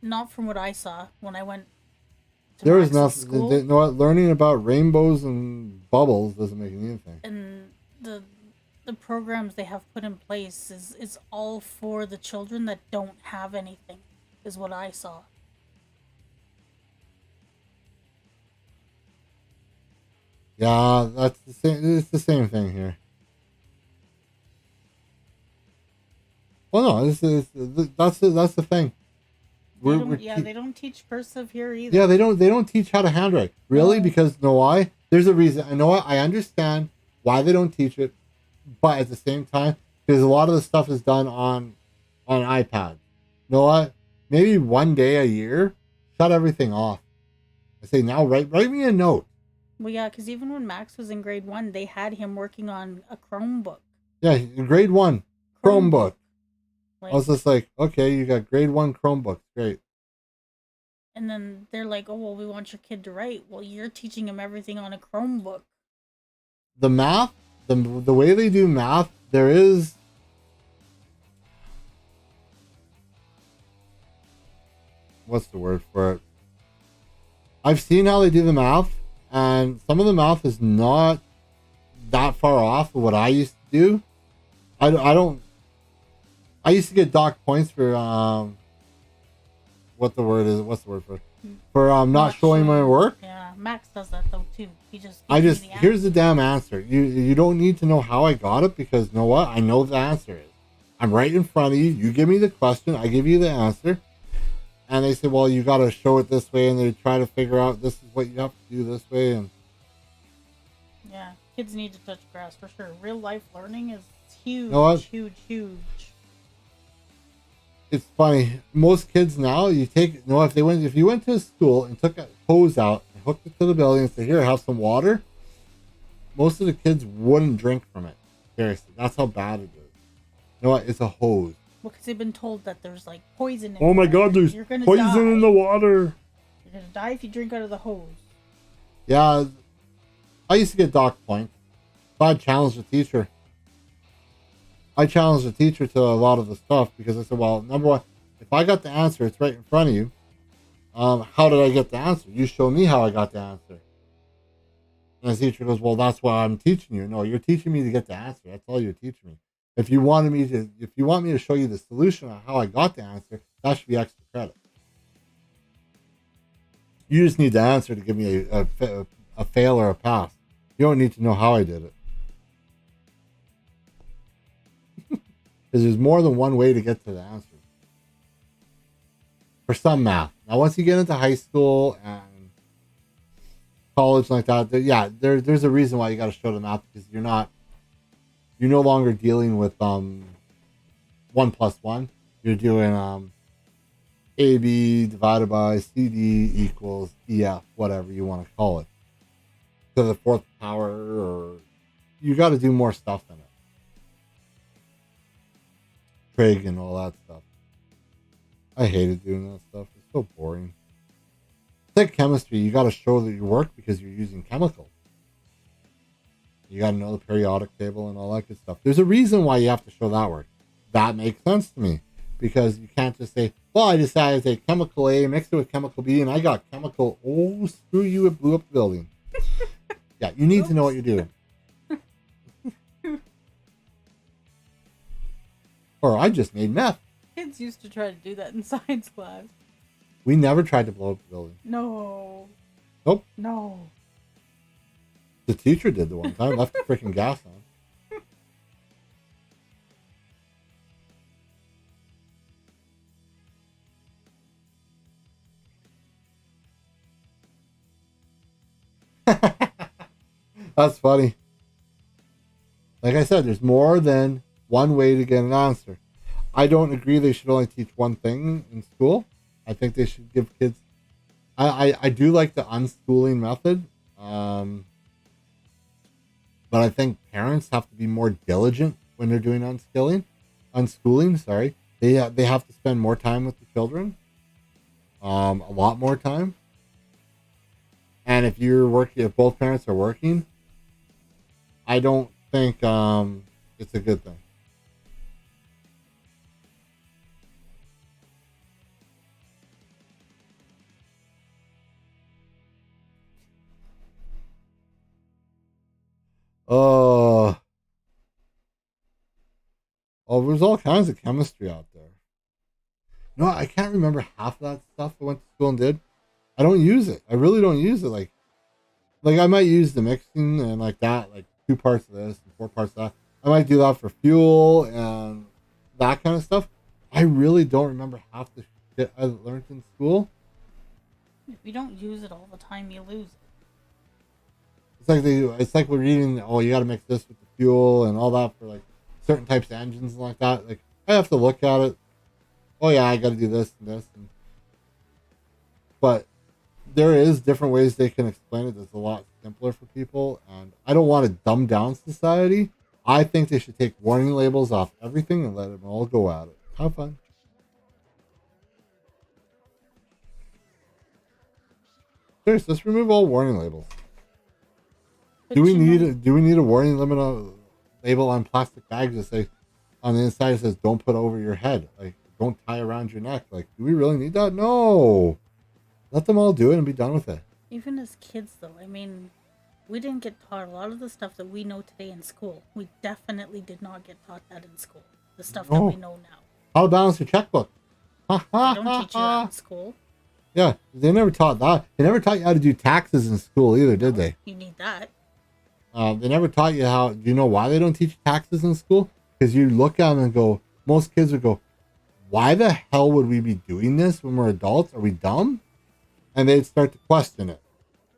B: not from what I saw when I went to
A: there is
B: Max's
A: nothing.
B: school.
A: You know what? Learning about rainbows and bubbles doesn't make anything.
B: And the programs they have put in place is all for the children that don't have anything, is what I saw.
A: Yeah, that's the same. It's the same thing here. Well, no, that's the thing.
B: They don't teach cursive here either.
A: Yeah, they don't teach how to handwrite. Really? No. Because know why? There's a reason. I know what I understand why they don't teach it, but at the same time, because a lot of the stuff is done on iPad. You know what? Maybe one day a year, shut everything off. I say now, write me a note.
B: Well, yeah, because even when Max was in grade 1, they had him working on a Chromebook.
A: Yeah, grade 1 Chromebook.
B: Like,
A: I was just like, okay, you got grade 1 Chromebook, great.
B: And then they're like, oh, well, we want your kid to write. Well, you're teaching him everything on a Chromebook.
A: The math, the way they do math, there is... What's the word for it? I've seen how they do the math, and some of the math is not that far off of what I used to do. I used to get dock points for what's the word for not showing my work.
B: Yeah, Max does that though too.
A: Here's the damn answer. You don't need to know how I got it, because you know what? I know the answer is. I'm right in front of you. You give me the question, I give you the answer. And they say, well, you got to show it this way, and they try to figure out this is what you have to do this way. And
B: yeah, kids need to touch grass for sure. Real life learning is huge,
A: you know what?
B: huge.
A: It's funny. Most kids now, if you went to a school and took a hose out and hooked it to the building and said, here, have some water, most of the kids wouldn't drink from it. Seriously, that's how bad it is. You know what? It's a hose.
B: Well, because they've been told that there's like poison in
A: Oh my God, there's poison in the water.
B: You're going to die if you drink out of the hose.
A: Yeah, I used to get dock points. So I'd challenge the teacher. I challenged the teacher to a lot of the stuff because I said, well, number one, if I got the answer, it's right in front of you. How did I get the answer? You show me how I got the answer. And the teacher goes, well, that's why I'm teaching you. No, you're teaching me to get the answer. That's all you're teaching me. If you want me to show you the solution on how I got the answer, that should be extra credit. You just need the answer to give me a fail or a pass. You don't need to know how I did it. Because there's more than one way to get to the answer. For some math. Now, once you get into high school and college like that, there's a reason why you got to show the math, because you're no longer dealing with 1 plus 1. You're doing AB divided by CD equals EF, whatever you want to call it, to the 4th power, or you got to do more stuff in it. trig and all that stuff. I hated doing that stuff. It's so boring. It's like chemistry. You got to show that you work because you're using chemicals. You got to know the periodic table and all that good stuff. There's a reason why you have to show that work. That makes sense to me. Because you can't just say, well, I decided to take chemical A, mixed it with chemical B, and I got chemical, oh, screw you, it blew up the building. Yeah, you need to know what you're doing. Or I just made meth.
B: Kids used to try to do that in science class.
A: We never tried to blow up the building.
B: No.
A: Nope.
B: No.
A: The teacher did the one time, left the freaking gas on. That's funny. Like I said, there's more than one way to get an answer. I don't agree they should only teach one thing in school. I think they should give kids. I do like the unschooling method, but I think parents have to be more diligent when they're doing unschooling. Sorry, they have to spend more time with the children, a lot more time. And if you're working, if both parents are working, I don't think it's a good thing. Oh, there's all kinds of chemistry out there. No, I can't remember half of that stuff I went to school and did. I don't use it. I really don't use it. Like I might use the mixing and like that, like 2 parts of this and 4 parts of that. I might do that for fuel and that kind of stuff. I really don't remember half the shit I learned in school.
B: If you don't use it all the time, you lose it.
A: It's like we're reading. Oh, you got to mix this with the fuel and all that for like certain types of engines and like that. Like I have to look at it. Oh yeah, I got to do this and this. But there is different ways they can explain it that's a lot simpler for people. And I don't want to dumb down society. I think they should take warning labels off everything and let them all go at it. Have fun. Seriously, let's remove all warning labels.
B: But
A: Do we need a warning label on plastic bags that say on the inside it says don't put over your head, like don't tie around your neck? Like, do we really need that? No. Let them all do it and be done with it.
B: Even as kids, though, I mean, we didn't get taught a lot of the stuff that we know today in school. We definitely did not get taught that in school. The stuff that we know now.
A: How to balance your checkbook.
B: They don't teach you that in school.
A: Yeah, they never taught that. They never taught you how to do taxes in school either, did they?
B: You need that.
A: They never taught you how. Do you know why they don't teach taxes in school? Because you look at them and go, most kids would go, why the hell would we be doing this when we're adults? Are we dumb? And they'd start to question it.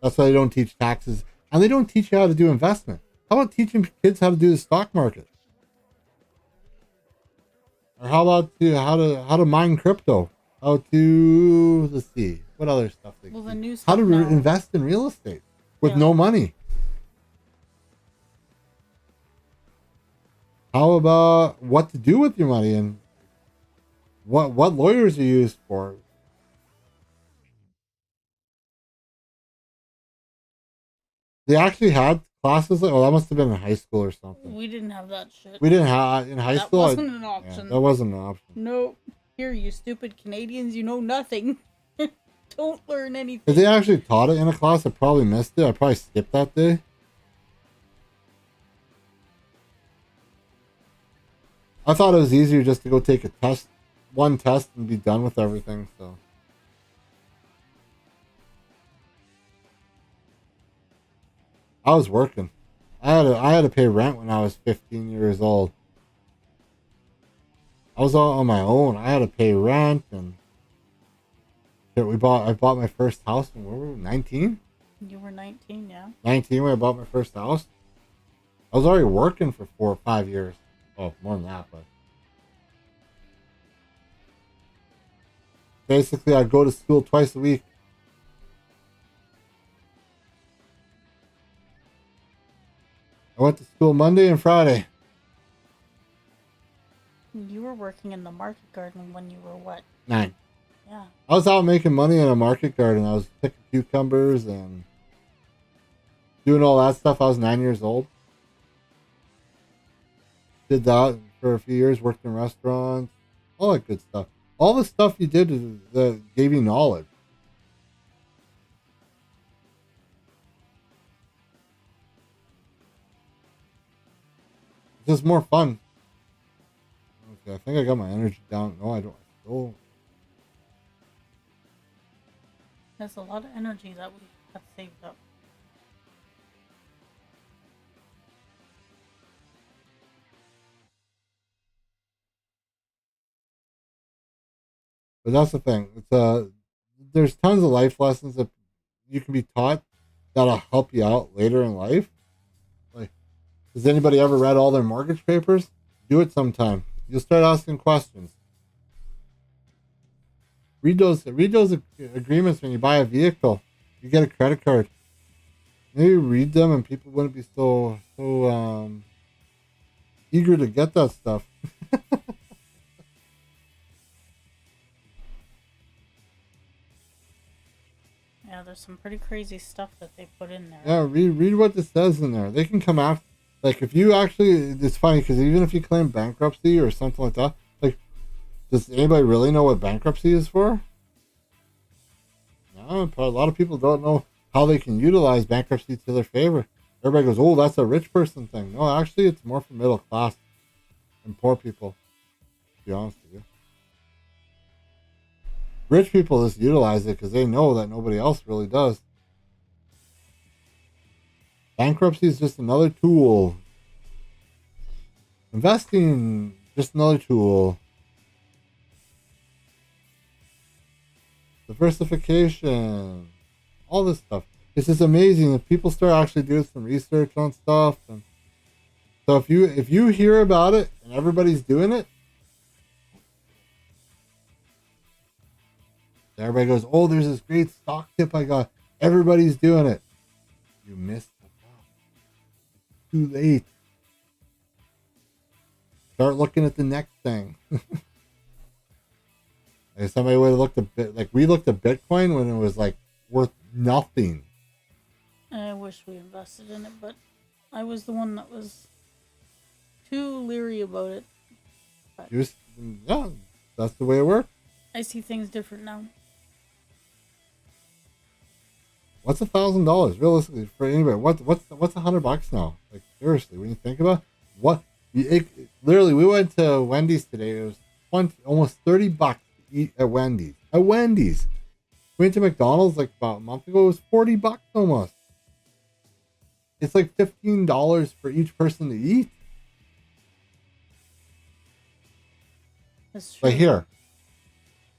A: That's why they don't teach taxes. And they don't teach you how to do investment. How about teaching kids how to do the stock market? Or how about how to mine crypto? How to, let's see, what other stuff they
B: the
A: teach?
B: new
A: How
B: stuff
A: to
B: now.
A: invest in real estate with no money. How about what to do with your money and what lawyers are used for? They actually had classes like, oh, that must have been in high school or something.
B: We didn't have that shit.
A: We didn't have in high school.
B: That wasn't an option.
A: Yeah, that wasn't an option.
B: No. Here, you stupid Canadians, you know nothing. Don't learn anything.
A: If they actually taught it in a class, I probably missed it. I probably skipped that day. I thought it was easier just to go take a test, one test, and be done with everything. So I was working. I had to pay rent when I was 15 years old. I was all on my own. I had to pay rent and I bought my first house when we were 19.
B: You were 19, yeah.
A: 19 when I bought my first house. I was already working for 4 or 5 years. Oh, more than that, but basically I'd go to school twice a week. I went to school Monday and Friday.
B: You were working in the market garden when you were what?
A: 9.
B: Yeah.
A: I was out making money in a market garden. I was picking cucumbers and doing all that stuff. I was 9 years old. Did that for a few years. Worked in restaurants. All that good stuff. All the stuff you did that gave you knowledge. It's just more fun. Okay, I think I got my energy down. No, I don't. Oh,
B: There's a lot of energy that we have saved up.
A: but that's the thing. There's tons of life lessons that you can be taught that'll help you out later in life. Like, has anybody ever read all their mortgage papers? Do it sometime. You'll start asking questions. Read those agreements when you buy a vehicle. You get a credit card. Maybe read them, and people wouldn't be so eager to get that stuff.
B: Yeah, there's some pretty crazy stuff that they put in there.
A: Yeah, read what this says in there. They can come after. Like, if you actually, it's funny because even if you claim bankruptcy or something like that, like, does anybody really know what bankruptcy is for? No, a lot of people don't know how they can utilize bankruptcy to their favor. Everybody goes, "Oh, that's a rich person thing." No, actually, it's more for middle class and poor people. To be honest with you, rich people just utilize it because they know that nobody else really does. Bankruptcy is just another tool. Investing, just another tool. Diversification, all this stuff. It's just amazing if people start actually doing some research on stuff. And so if you hear about it and everybody's doing it, everybody goes, "Oh, there's this great stock tip I got. Everybody's doing it." You missed the boat. Too late. Start looking at the next thing. Like, somebody would have looked a bit like we looked at Bitcoin when it was like worth nothing.
B: I wish we invested in it, but I was the one that was too leery about it. But
A: Yeah, that's the way it works.
B: I see things different now.
A: What's $1,000 realistically for anybody? What's $100 now? Like, seriously, when you think about literally, we went to Wendy's today. It was almost $30 to eat at Wendy's. At Wendy's, we went to McDonald's like about a month ago. It was $40 almost. It's like $15 for each person to eat.
B: That's true.
A: Right here.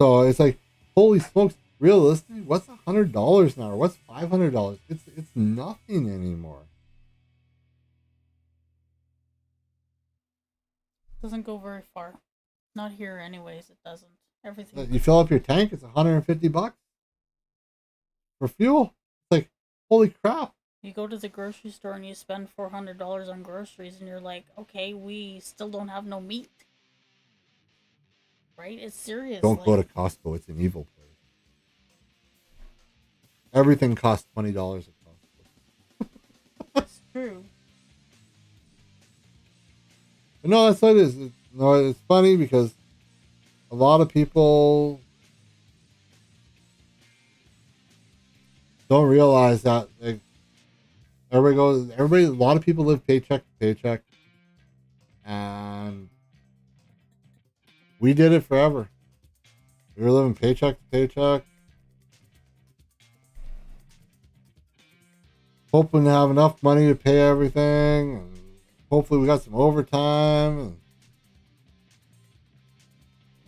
A: So it's like, holy smokes! Realistically, what's $100 now? Or what's $500? It's nothing anymore.
B: Doesn't go very far. Not here, anyways. It doesn't. Everything.
A: You fill up your tank, it's $150 for fuel. It's like, holy crap!
B: You go to the grocery store and you spend $400 on groceries, and you're like, okay, we still don't have no meat. Right? It's serious.
A: Don't go to Costco. It's an evil place. Everything costs $20 at Costco.
B: It's true.
A: But no, that's what it is. It's funny because a lot of people don't realize that a lot of people live paycheck to paycheck, and we did it forever. We were living paycheck to paycheck, hoping to have enough money to pay everything, and hopefully we got some overtime and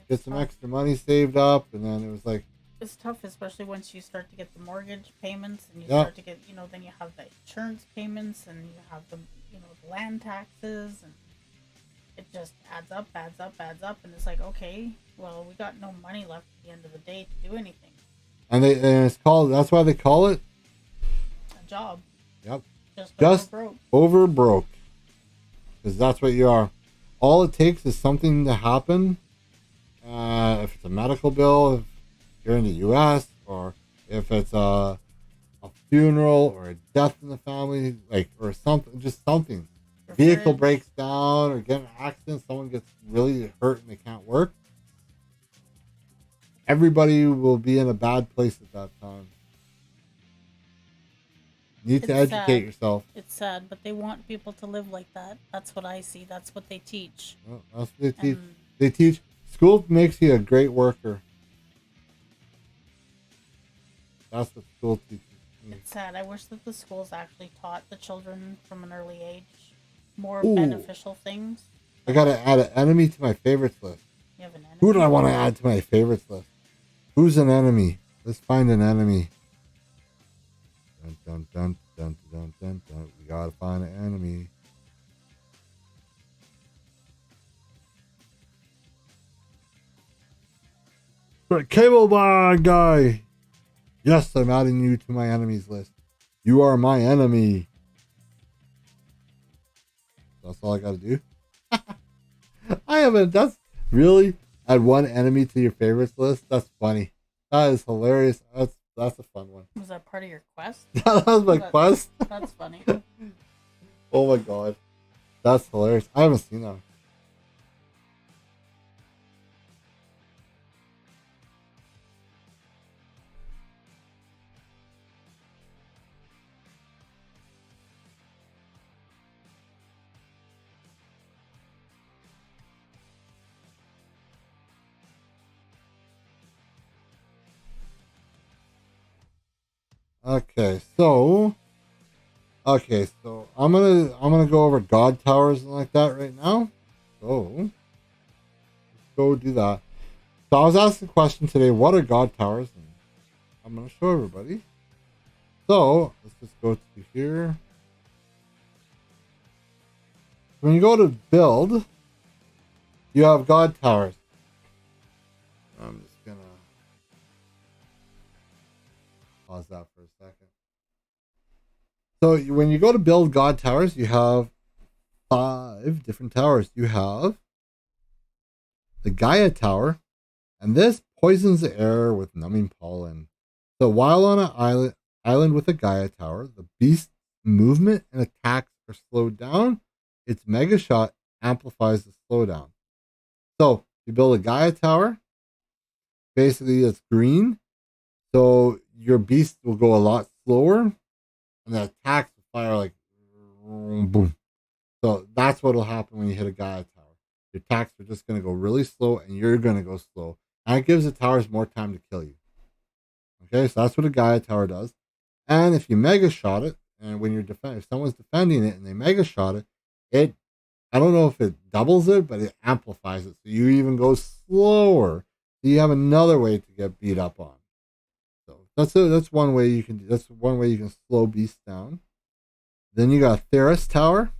A: get some extra money saved up. And then it was like,
B: it's tough, especially once you start to get the mortgage payments and you start to get, then you have the insurance payments and you have the, the land taxes, and it just adds up, and it's like, okay, well, we got no money left at the end of the day to do anything.
A: And that's why they call it
B: a job.
A: Yep.
B: Just over broke.
A: Over broke. Because that's what you are. All it takes is something to happen. If it's a medical bill, if you're in the U.S., or if it's a funeral or a death in the family, like, or something, just something.
B: Your
A: Vehicle
B: fridge.
A: breaks down or get in an accident, someone gets really hurt and they can't work. Everybody will be in a bad place at that time. You need to
B: It's
A: educate
B: sad.
A: yourself.
B: It's sad, but they want people to live like that. That's what I see. That's what they teach.
A: Well, that's what they teach.
B: And
A: They teach. School makes you a great worker. That's what school teaches me.
B: it's sad. I wish that the schools actually taught the children from an early age more
A: Ooh,
B: beneficial things.
A: I gotta add an enemy to my favorites list.
B: You have an enemy.
A: Who do I want to add to my favorites list? Who's an enemy? Let's find an enemy. Dun, dun, dun, dun, dun, dun, dun. We gotta find an enemy. But cable bar guy. Yes, I'm adding you to my enemies list. You are my enemy. That's all I gotta do. I haven't. That's really add one enemy to your favorites list. That's funny. That is hilarious. That's a fun one.
B: Was that part of your quest?
A: That was my quest.
B: That's funny.
A: Oh my god, that's hilarious. I haven't seen that. Okay, so I'm gonna go over God towers and like that right now. So let's go do that. So I was asked the question today, what are God towers? And I'm gonna show everybody. So let's just go to here. When you go to build, you have God towers. I'm just gonna pause that for a second. So when you go to build God towers, you have 5 different towers. You have the Gaia Tower, and this poisons the air with numbing pollen. So while on an island with a Gaia Tower, the beast's movement and attacks are slowed down. Its mega shot amplifies the slowdown. So you build a Gaia Tower. Basically, it's green, so your beast will go a lot slower, and the attacks will fire like boom. So that's what will happen when you hit a Gaia Tower. Your attacks are just going to go really slow, and you're going to go slow. And it gives the towers more time to kill you. Okay, so that's what a Gaia Tower does. And if you mega shot it, and when you're if someone's defending it and they mega shot it, I don't know if it doubles it, but it amplifies it. So you even go slower. So you have another way to get beat up on. So that's one way you can do. That's one way you can slow beasts down. Then you got Theris Tower.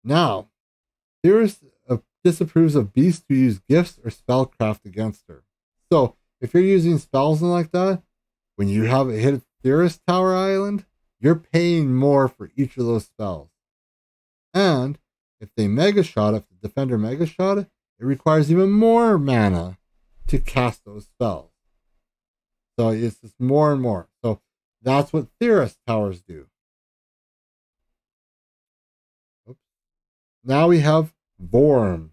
A: Now, Theris disapproves of beasts who use gifts or spellcraft against her. So if you're using spells and like that, when you have it hit Theris Tower Island, you're paying more for each of those spells. And if they mega shot, if the defender mega shot it, it requires even more mana to cast those spells. So it's just more and more. So that's what Theris towers do. Oops. Now we have Vorm.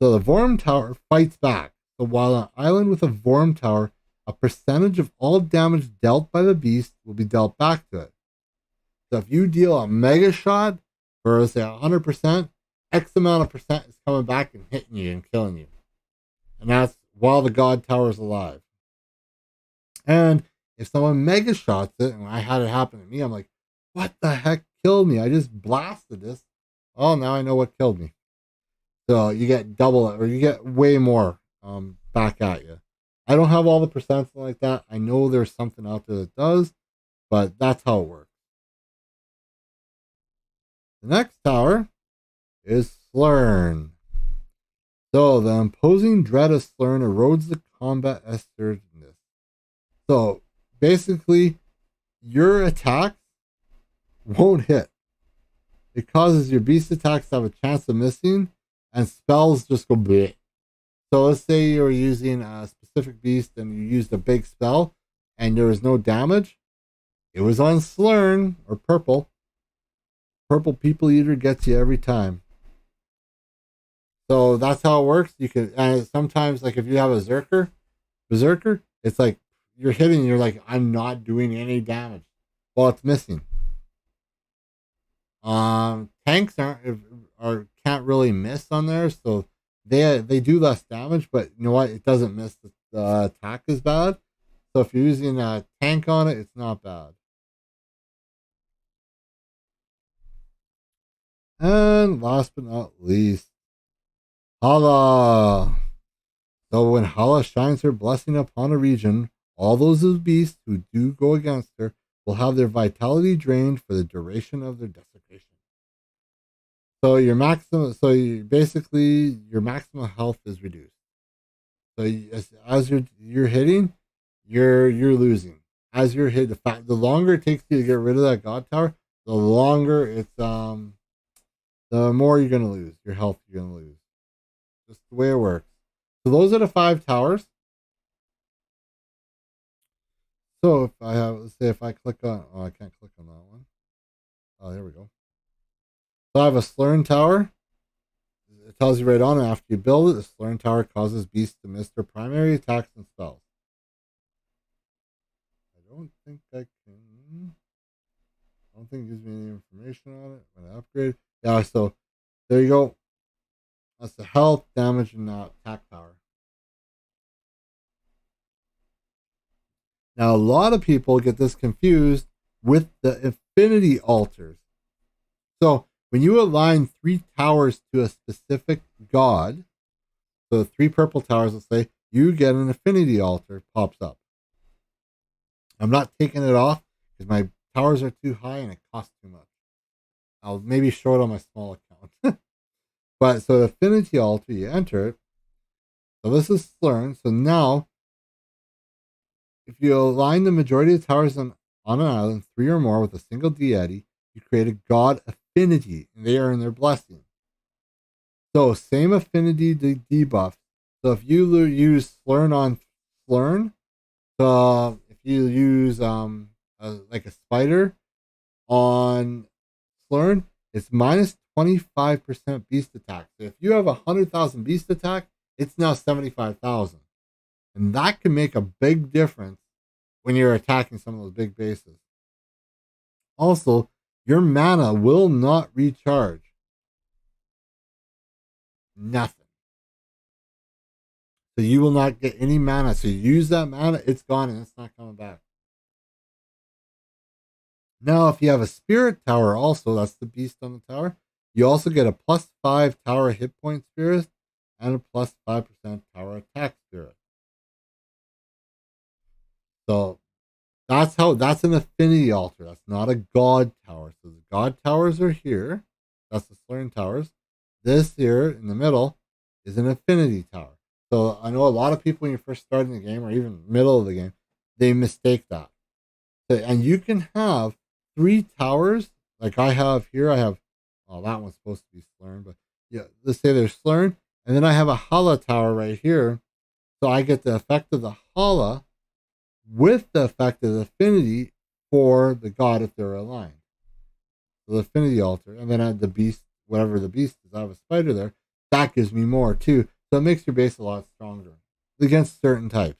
A: So the Vorm Tower fights back. So while on an island with a Vorm Tower, a percentage of all damage dealt by the beast will be dealt back to it. So if you deal a mega shot for, say, 100%, X amount of percent is coming back and hitting you and killing you. And that's while the God Tower is alive. And if someone mega shots it, and I had it happen to me, I'm like, what the heck killed me? I just blasted this. Oh, now I know what killed me. So you get double it, or you get way more back at you. I don't have all the percents like that. I know there's something out there that does, but that's how it works. The next tower is Slurn. So the imposing dread of Slurn erodes the combat assertiveness. So basically, your attacks won't hit. It causes your beast attacks to have a chance of missing, and spells just go bleh. So let's say you're using a specific beast and you used a big spell and there was no damage. It was on Slurn or purple. Purple People Eater gets you every time. So that's how it works. You can sometimes, like if you have a berserker, it's like you're hitting, you're like, I'm not doing any damage. Well, it's missing. Tanks are can't really miss on there, so they do less damage, but you know what? It doesn't miss the attack as bad. So if you're using a tank on it, it's not bad. And last but not least, Hala. So when Hala shines her blessing upon a region, all those of beasts who do go against her will have their vitality drained for the duration of their desecration. So basically your maximum health is reduced. So as you're hitting, you're losing. As you're hit, the longer it takes you to get rid of that god tower, the longer the more you're gonna lose. Your health you're gonna lose. Just the way it works. So those are the 5 towers. So if I have, let's say if I click on, oh, I can't click on that one. Oh, there we go. So I have a Slurn tower. It tells you right on it, after you build it, the Slurn tower causes beasts to miss their primary attacks and spells. I don't think I can. I don't think it gives me any information on it when I upgrade. Yeah, so there you go. That's the health, damage, and attack power. Now, a lot of people get this confused with the affinity altars. So, when you align 3 towers to a specific god, so 3 purple towers, let's say, you get an affinity altar pops up. I'm not taking it off because my towers are too high and it costs too much. I'll maybe show it on my small account. But so the affinity altar, you enter it. So this is Slurn. So now, if you align the majority of the towers on an island, 3 or more, with a single deity, you create a god affinity, and they earn their blessing. So same affinity debuff. So if you use Slurn on Slurn, so if you use like a spider on Slurn, it's minus 25% beast attack. So if you have 100,000 beast attack, it's now 75,000. And that can make a big difference when you're attacking some of those big bases. Also, your mana will not recharge. Nothing. So you will not get any mana. So you use that mana, it's gone and it's not coming back. Now, if you have a spirit tower also, that's the beast on the tower, you also get a +5 tower hit point spirit and a +5% tower attack spirit. So that's an affinity altar. That's not a god tower. So the god towers are here. That's the Slurn towers. This here in the middle is an affinity tower. So I know a lot of people when you're first starting the game or even middle of the game, they mistake that. So, and you can have 3 towers like I have here. I have, oh, that one's supposed to be Slurn, but yeah, let's say there's Slurn, and then I have a Hala tower right here. So I get the effect of the Hala with the effect of the affinity for the god if they're aligned. So the affinity altar, and then add the beast, whatever the beast is. I have a spider there. That gives me more too. So it makes your base a lot stronger against certain types.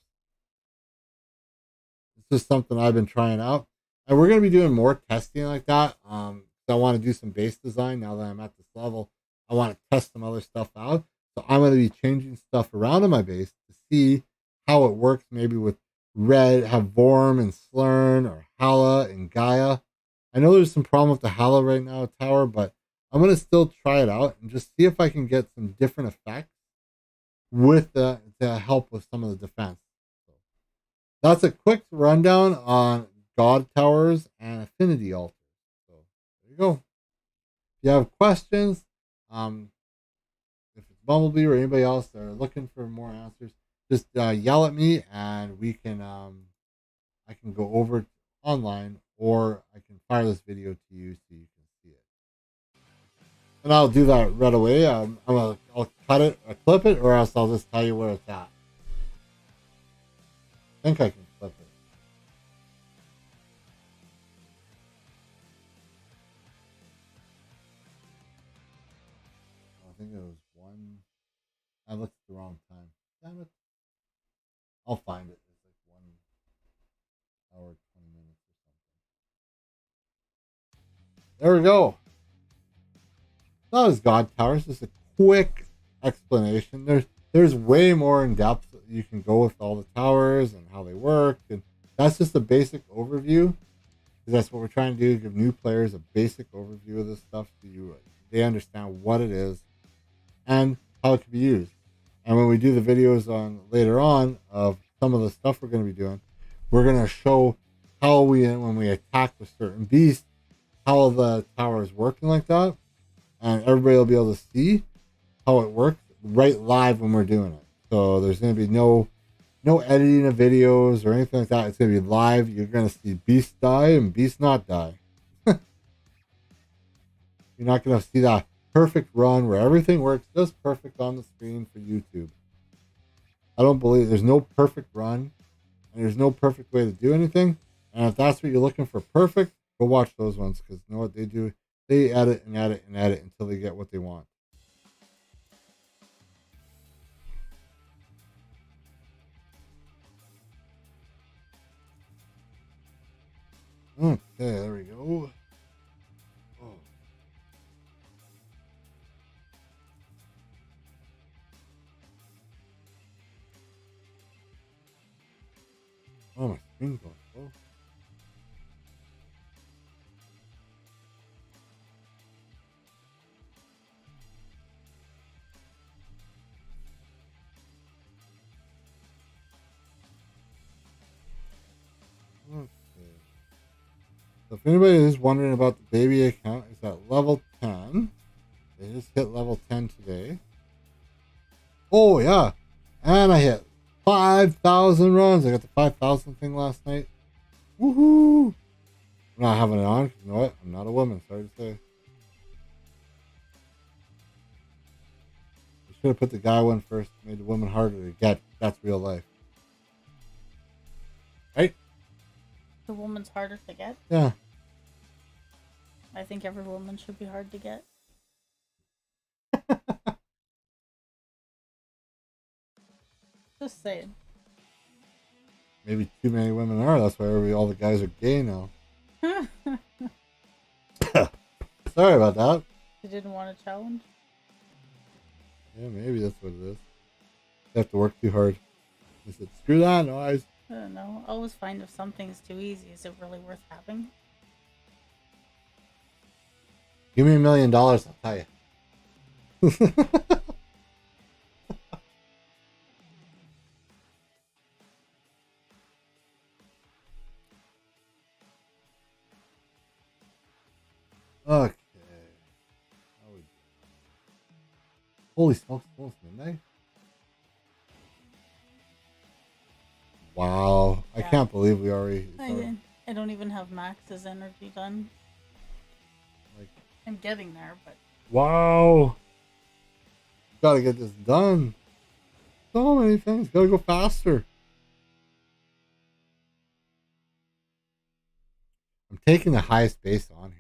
A: It's just something I've been trying out. And we're going to be doing more testing like that. So I want to do some base design now that I'm at this level. I want to test some other stuff out. So I'm going to be changing stuff around in my base to see how it works, maybe with red, have Vorm and Slurn or Hala and Gaia. I know there's some problem with the Hala right now tower, but I'm going to still try it out and just see if I can get some different effects with to help with some of the defense. So that's a quick rundown on God towers and affinity altars. So there you go. If you have questions, if it's Bumblebee or anybody else that are looking for more answers, just yell at me and we can I can go over it online or I can fire this video to you so you can see it. And I'll do that right away. I'll cut it, or clip it, or else I'll just tell you where it's at. I think I can clip it. I think it was one. I looked at the wrong time. Damn it. I'll find it. It's like 1 hour, 20 minutes or something. There we go. Not as God Towers, just a quick explanation. There's way more in depth that you can go with all the towers and how they work, and that's just a basic overview. That's what we're trying to do: give new players a basic overview of this stuff so they understand what it is and how it can be used. And when we do the videos on later on of some of the stuff we're going to be doing, we're going to show how when we attack a certain beast, how the tower is working like that, and everybody will be able to see how it works right live when we're doing it. So there's going to be no editing of videos or anything like that. It's going to be live. You're going to see beasts die and beasts not die. You're not going to see that perfect run where everything works just perfect on the screen for YouTube. I don't believe there's no perfect run and there's no perfect way to do anything. And if that's what you're looking for perfect, go watch those ones, because you know what they do? They edit and edit and edit until they get what they want. Okay, there we go. Oh, my screen's going slow. Okay. So if anybody is wondering about the baby account, it's at level 10. They just hit level 10 today. Oh, yeah. And I hit 5,000 runs. I got the 5,000 thing last night. Woohoo! I'm not having it on because you know what? I'm not a woman. Sorry to say. I should have put the guy one first. Made the woman harder to get. That's real life. Right?
B: The woman's harder to get?
A: Yeah.
B: I think every woman should be hard to get. Just saying.
A: Maybe too many women are. That's why all the guys are gay now. Sorry about that.
B: You didn't want a challenge?
A: Yeah, maybe that's what it is. You have to work too hard. I said, screw that noise.
B: I don't know. I always find if something's too easy, is it really worth having?
A: Give me $1 million, I'll tell you. Okay. Holy smokes, it's almost midnight. Wow. Yeah. I can't believe we already...
B: I don't even have Max's energy done. Like, I'm getting there, but...
A: Wow. Gotta get this done. So many things. Gotta go faster. I'm taking the highest base on here.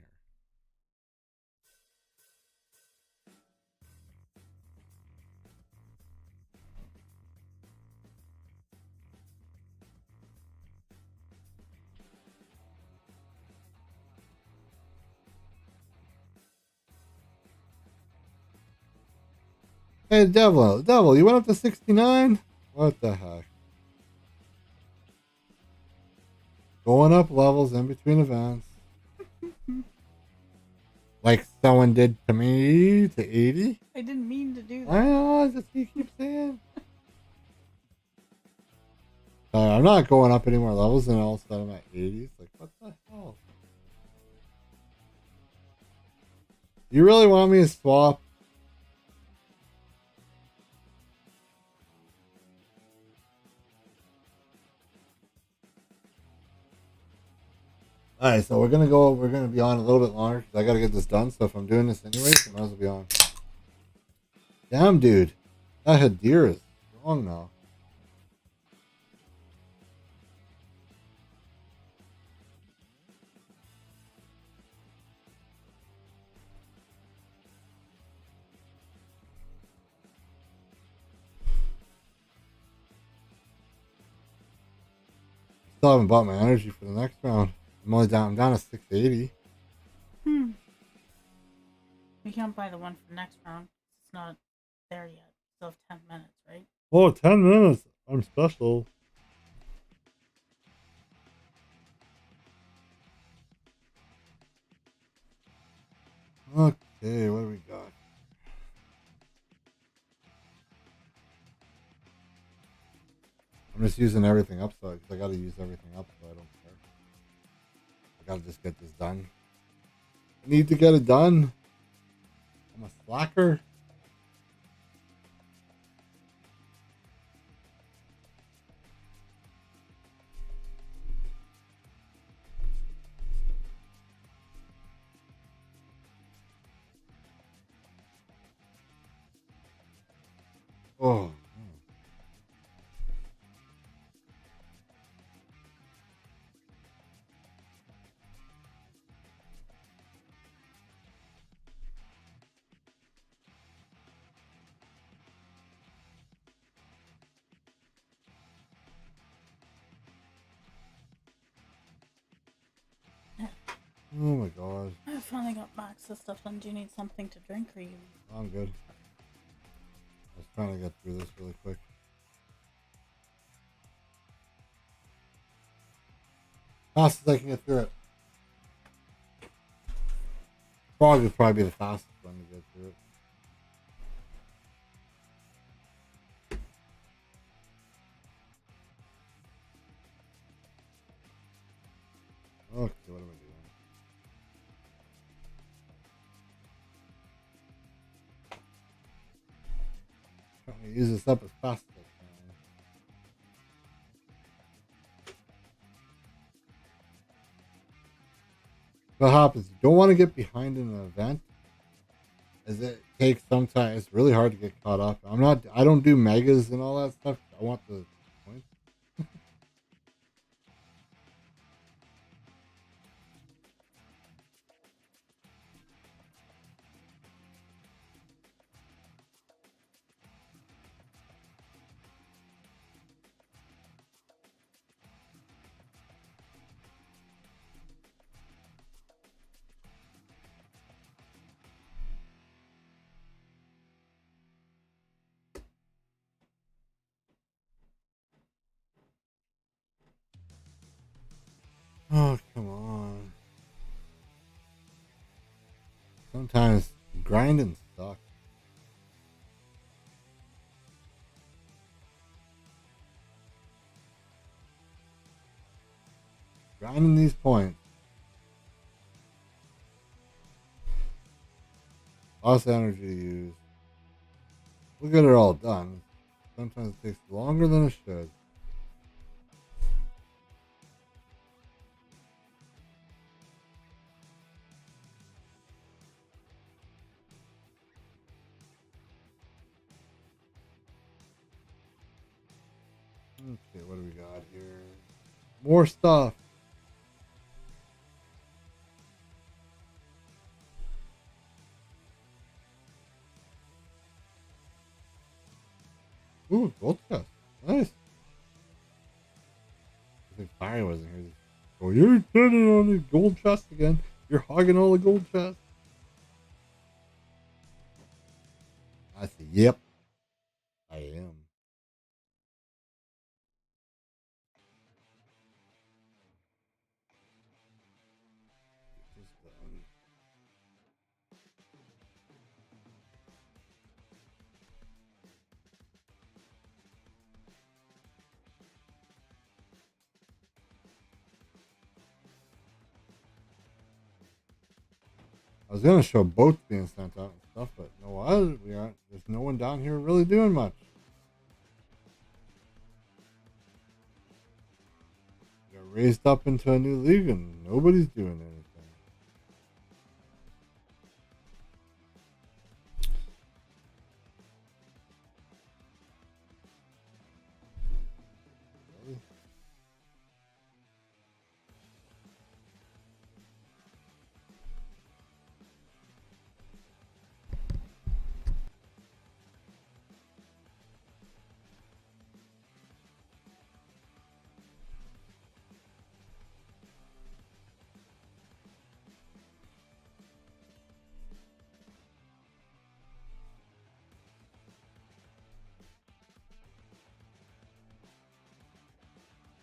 A: Hey, Devil, you went up to 69? What the heck? Going up levels in between events. Like someone did to me to 80?
B: I didn't mean to do that.
A: I know, that's what you keep saying. I'm not going up any more levels, and all of a sudden I'm at 80. It's like, what the hell? You really want me to swap? All right, so we're gonna go. We're gonna be on a little bit longer because I gotta get this done. So if I'm doing this anyways, I might as well be on. Damn, dude, that Hadir is strong now. Still haven't bought my energy for the next round. I'm only down. I'm down to 680.
B: Hmm. We can't buy the one for next round. It's not there yet. Still have 10 minutes, right?
A: Oh, 10 minutes. I'm special. Okay, what do we got? I'm just using everything upside because I gotta use everything up, so I don't care. I gotta just get this done. I need to get it done. I'm a slacker. Oh. Oh my god.
B: I finally got max the stuff done. Do you need something to drink or you?
A: I'm good. I was trying to get through this really quick. Fast as I can get through it. Probably be the fastest one to get through it. Okay, what am I doing? Trying to use this up as fast as I can. What happens? You don't want to get behind in an event, as it takes some time. It's really hard to get caught up. I don't do megas and all that stuff. I want the points. Oh, come on. Sometimes grinding sucks. Grinding these points. Lots of energy to use. We'll get it all done. Sometimes it takes longer than it should. Okay, what do we got here? More stuff. Ooh, gold chest. Nice. I think Fire wasn't here. Oh, you're sitting on the gold chest again. You're hogging all the gold chests. I said, yep, I am. Get this done. I was gonna show boats being sent out and stuff, but you know what? We aren't. There's no one down here really doing much. We got raised up into a new league and nobody's doing anything. Really?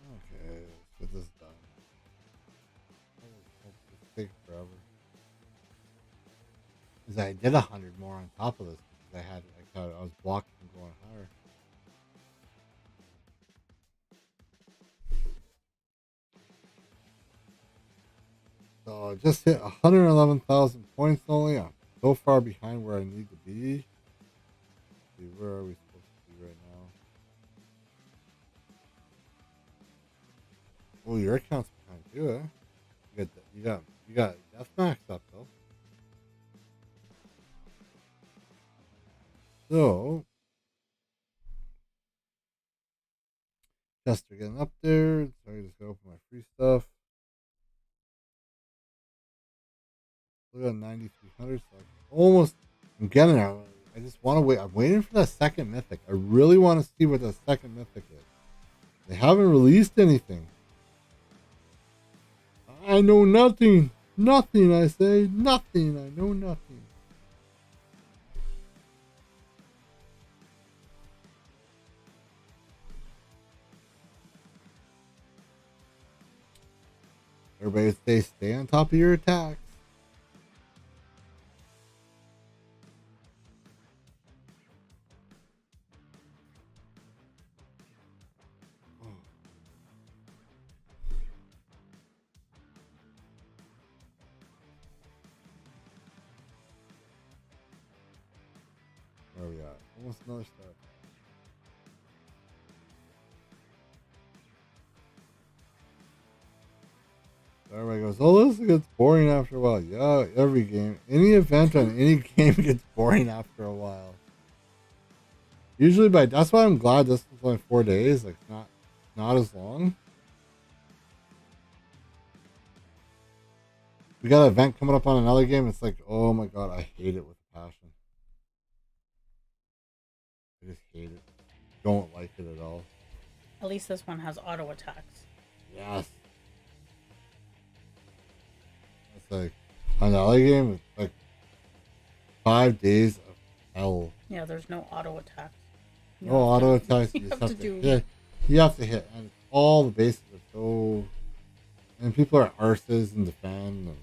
A: Okay, let's get this done. Hope this takes forever. Because I did 100 more on top of this because I was blocked from going higher. So I just hit 111,000 points only. I'm so far behind where I need to be. Let's see, where are we supposed to be right now? Oh, your account's behind too, eh? You got death max up though. So Chester getting up there. So I just gotta open my free stuff. Look at 9,300. So I'm getting there. I just want to wait. I'm waiting for that second mythic. I really want to see what the second mythic is. They haven't released anything. I know nothing. Nothing, I say. Nothing. I know nothing. Everybody stay on top of your attacks. Oh. Where are we at? Almost another star. Everybody goes, oh, this gets boring after a while. Yeah, every game. Any event on any game gets boring after a while. Usually that's why I'm glad this was only 4 days. Like, not as long. We got an event coming up on another game. It's like, oh my god, I hate it with passion. I just hate it. Don't like it at all.
B: At least this one has auto attacks.
A: Yes. It's like on the other game, it's like 5 days of hell.
B: Yeah, there's no auto attacks.
A: No auto attacks. You just have to hit. You have to hit, and all the bases are so. And people are arses and defend. And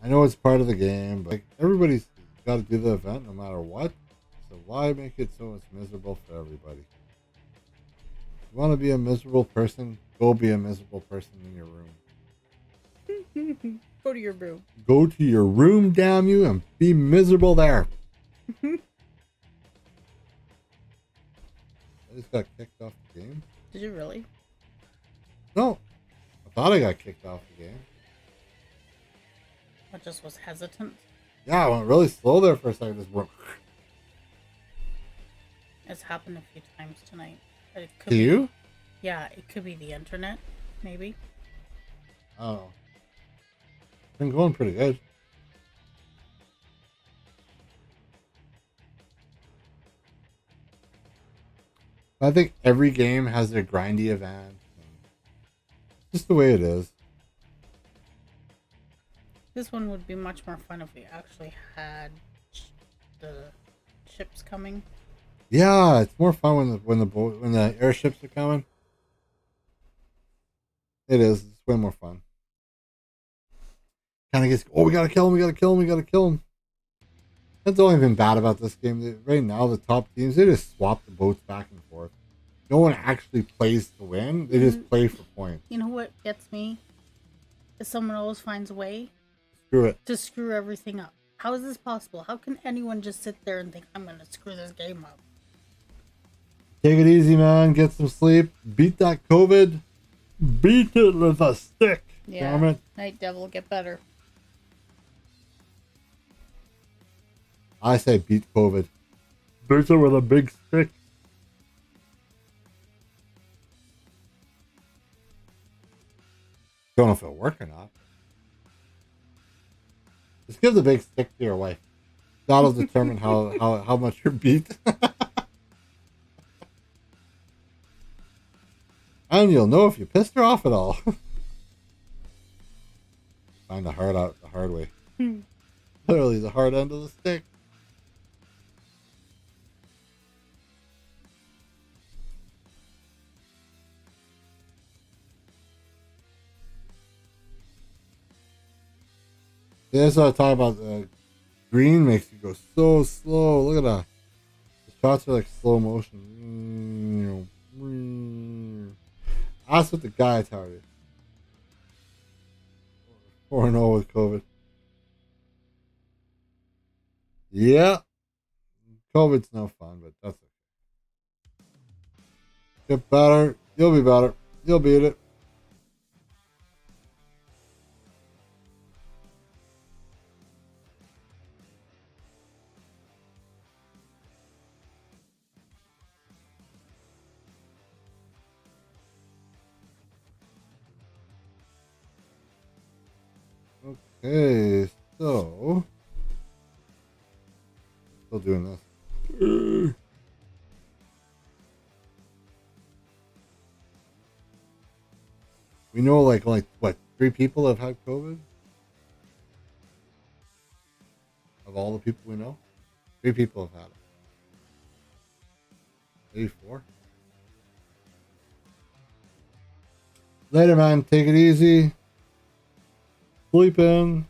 A: I know it's part of the game, but like, everybody's got to do the event no matter what. So why make it so it's miserable for everybody? If you want to be a miserable person, go be a miserable person in your room.
B: Go to your room.
A: Go to your room, damn you, and be miserable there. I just got kicked off the game.
B: Did you really?
A: No. I thought I got kicked off the game.
B: I just was hesitant.
A: Yeah, I went really slow there for a second. Just broke.
B: It's happened a few times tonight. It could
A: To
B: be,
A: you?
B: Yeah, it could be the internet, maybe.
A: Oh. Been going pretty good. I think every game has their grindy event. Just the way it is.
B: This one would be much more fun if we actually had the ships coming.
A: Yeah, it's more fun when the airships are coming. It is. It's way more fun. Kind of gets, oh, we gotta kill him, we gotta kill him, we gotta kill him. That's the only thing bad about this game. Right now, the top teams, they just swap the boats back and forth. No one actually plays to win. They just play for points.
B: You know what gets me? Is someone always finds a way
A: Screw it.
B: to screw everything up. How is this possible? How can anyone just sit there and think, I'm going to screw this game up?
A: Take it easy, man. Get some sleep. Beat that COVID. Beat it with a stick.
B: Yeah.
A: Damn it.
B: Night devil, get better.
A: I say beat COVID. Beat it with a big stick. Don't know if it'll work or not. Just give the big stick to your wife. That'll determine how much you're beat. And you'll know if you pissed her off at all. Find the hard way. Literally the hard end of the stick. Yeah, that's what I talk about. The green makes you go so slow. Look at that. The shots are like slow motion. That's what the guy targeted. 4-0 with COVID. Yeah. COVID's no fun, but that's okay. Get better. You'll be better. You'll beat it. Okay, so still doing this. We know like only what 3 people have had COVID of all the people we know. 3 people have had it. Maybe 4. Later, man. Take it easy. Sleep in.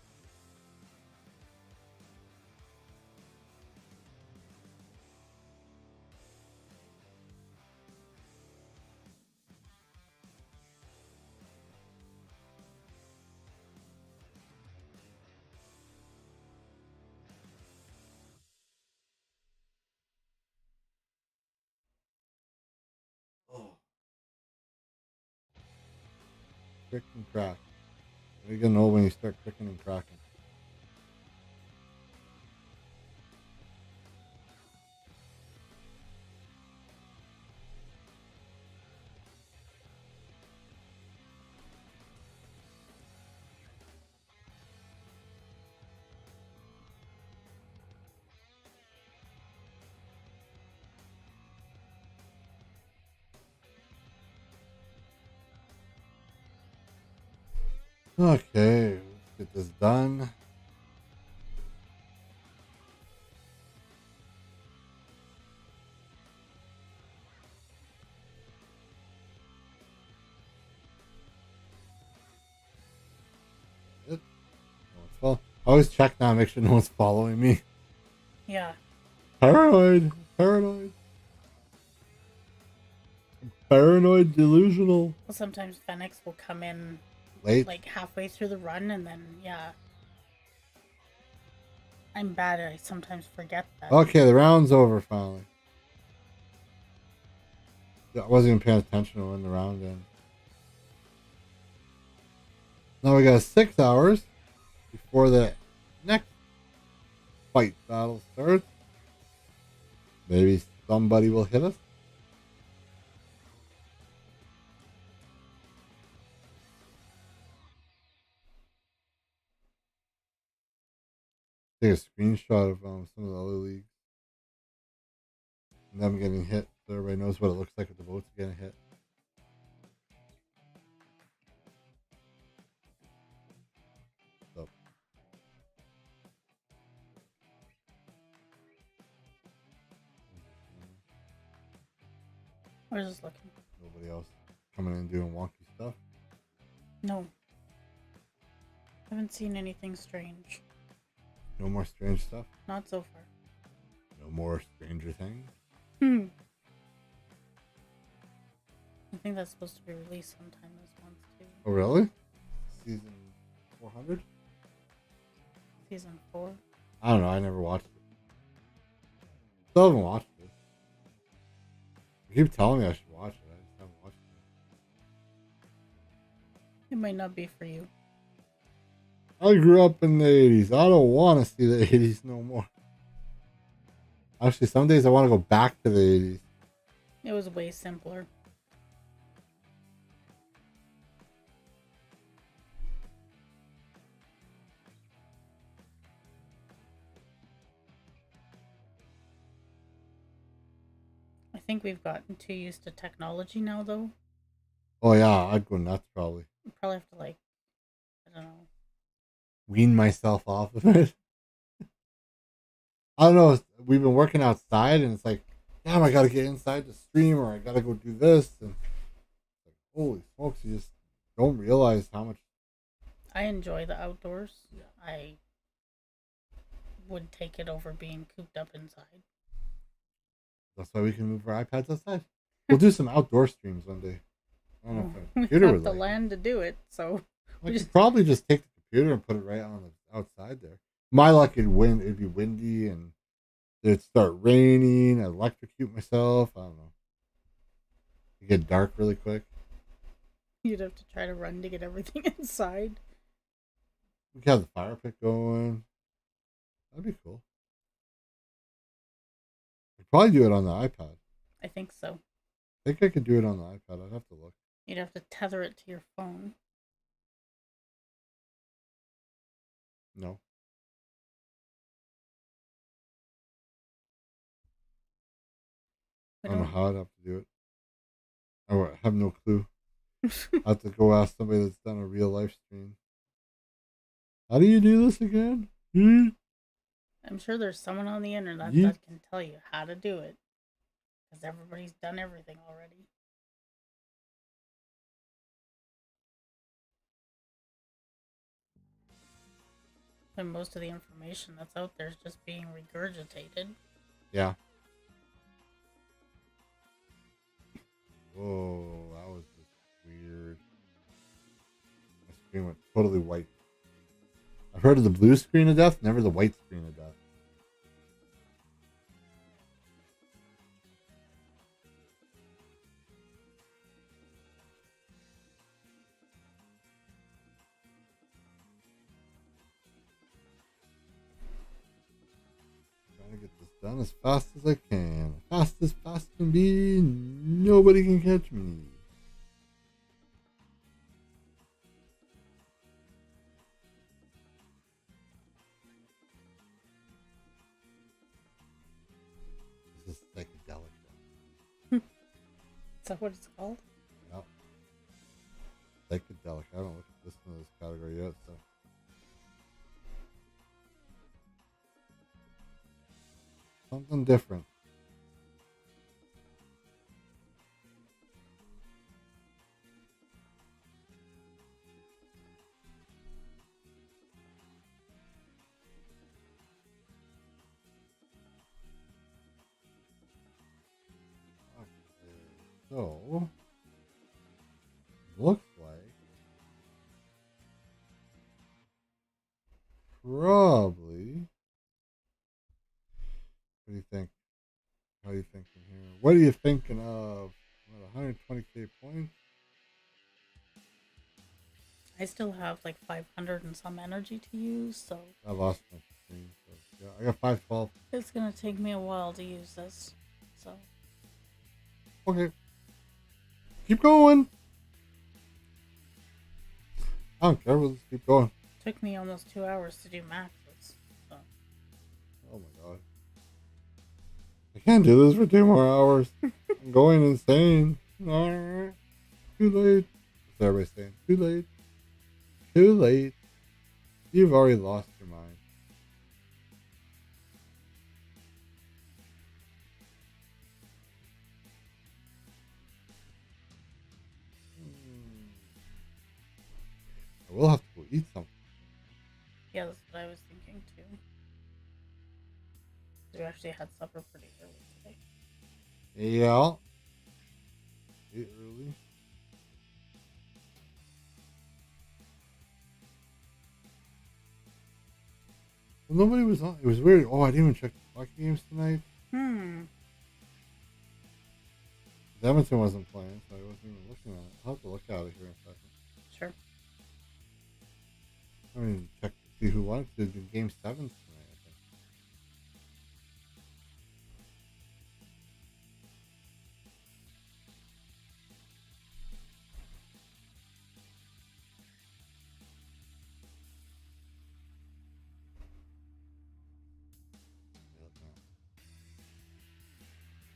A: Oh. Crick and crack. You're gonna know when you start cricking and cracking. Okay, let's get this done. It. Well, I always check now, make sure no one's following me.
B: Yeah.
A: Paranoid, delusional.
B: Well, sometimes Fenix will come in
A: Late.
B: like halfway through the run, and then yeah. I'm bad. I sometimes forget that.
A: Okay, the round's over finally. I wasn't even paying attention when the round ended. Now we got 6 hours before the next fight battle starts. Maybe somebody will hit us. Take a screenshot of some of the other leagues. And them getting hit so everybody knows what it looks like with the boats getting hit. So.
B: We're just looking.
A: Nobody else coming in doing wonky stuff.
B: No. Haven't seen anything strange.
A: No more strange stuff.
B: Not so far.
A: No more Stranger Things.
B: I think that's supposed to be released sometime this month too.
A: Oh really? Season 400?
B: Season 4.
A: I don't know. I never watched it. Still haven't watched it. You keep telling me I should watch it. I just haven't watched
B: It might not be for you.
A: it. I grew up in the 80s. I don't want to see the 80s no more. Actually, some days I want to go back to the 80s.
B: It was way simpler. I think we've gotten too used to technology now, though.
A: Oh, yeah. I'd go nuts probably.
B: We probably have to, like, I don't know.
A: Wean myself off of it. I don't know. We've been working outside and it's like, damn, I got to get inside the stream or I got to go do this. And like, holy smokes, you just don't realize how much.
B: I enjoy the outdoors.
A: Yeah.
B: I would take it over being cooped up inside.
A: That's why we can move our iPads outside. We'll do some outdoor streams one day. I don't know if
B: We
A: my computer
B: have
A: would
B: the
A: like
B: land to do it, so
A: I could probably just take the computer and put it right on the outside there. My luck, it'd be windy and it'd start raining. I'd electrocute myself. I don't know. It'd get dark really quick.
B: you'd have to try to run to get everything inside.
A: We could have the fire pit going. That'd be cool. I'd probably do it on the iPad.
B: I think so.
A: I think I could do it on the iPad. I'd have to look.
B: You'd have to tether it to your phone.
A: No. I don't know how I'd have to do it. I have no clue. I have to go ask somebody that's done a real life stream. How do you do this again?
B: I'm sure there's someone on the internet
A: Yeah.
B: that can tell you how to do it. Because everybody's done everything already. And most of the information that's out there is just being regurgitated.
A: Yeah. Whoa, that was just weird. My screen went totally white. I've heard of the blue screen of death, never the white screen of death. Trying to get this done as fast as I can. Fast as fast can be. Nobody can catch me. This is psychedelic.
B: Is that what it's called?
A: Yep. Psychedelic. I haven't looked at this one in this category yet, so. Something different. So, looks like probably. What do you think? How are you thinking here? What are you thinking of? What, 120k points?
B: I still have like 500 and some energy to use, so
A: I lost my screen. So yeah, I got 512.
B: it's gonna take me a while to use this. So
A: Okay. Keep going. I don't care. We'll just keep going.
B: it took me almost 2 hours to do maxes. So
A: Oh my god. I can't do this for 2 more hours. I'm going insane. Too late. What's everybody saying? Too late. Too late. You've already lost your mind. I will have to go eat something.
B: yeah, that's what I was thinking too. We actually had supper pretty early today.
A: Yeah. Eat early. Well, nobody was on. It was weird. Oh, I didn't even check the hockey games tonight. Edmonton wasn't playing, so I wasn't even looking at it. I'll have to look at it here in a second.
B: Sure.
A: I mean, check to see who won. It's been game 7 tonight, I think.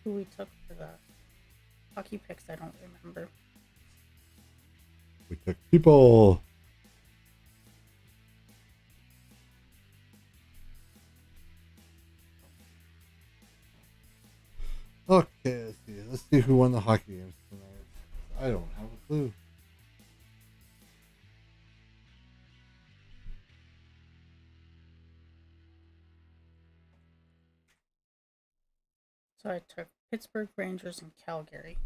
B: Who we took for the hockey picks, I don't remember.
A: We took people. Okay, let's see. Let's see who won the hockey games tonight. I don't have a clue.
B: So I took Pittsburgh, Rangers, and Calgary.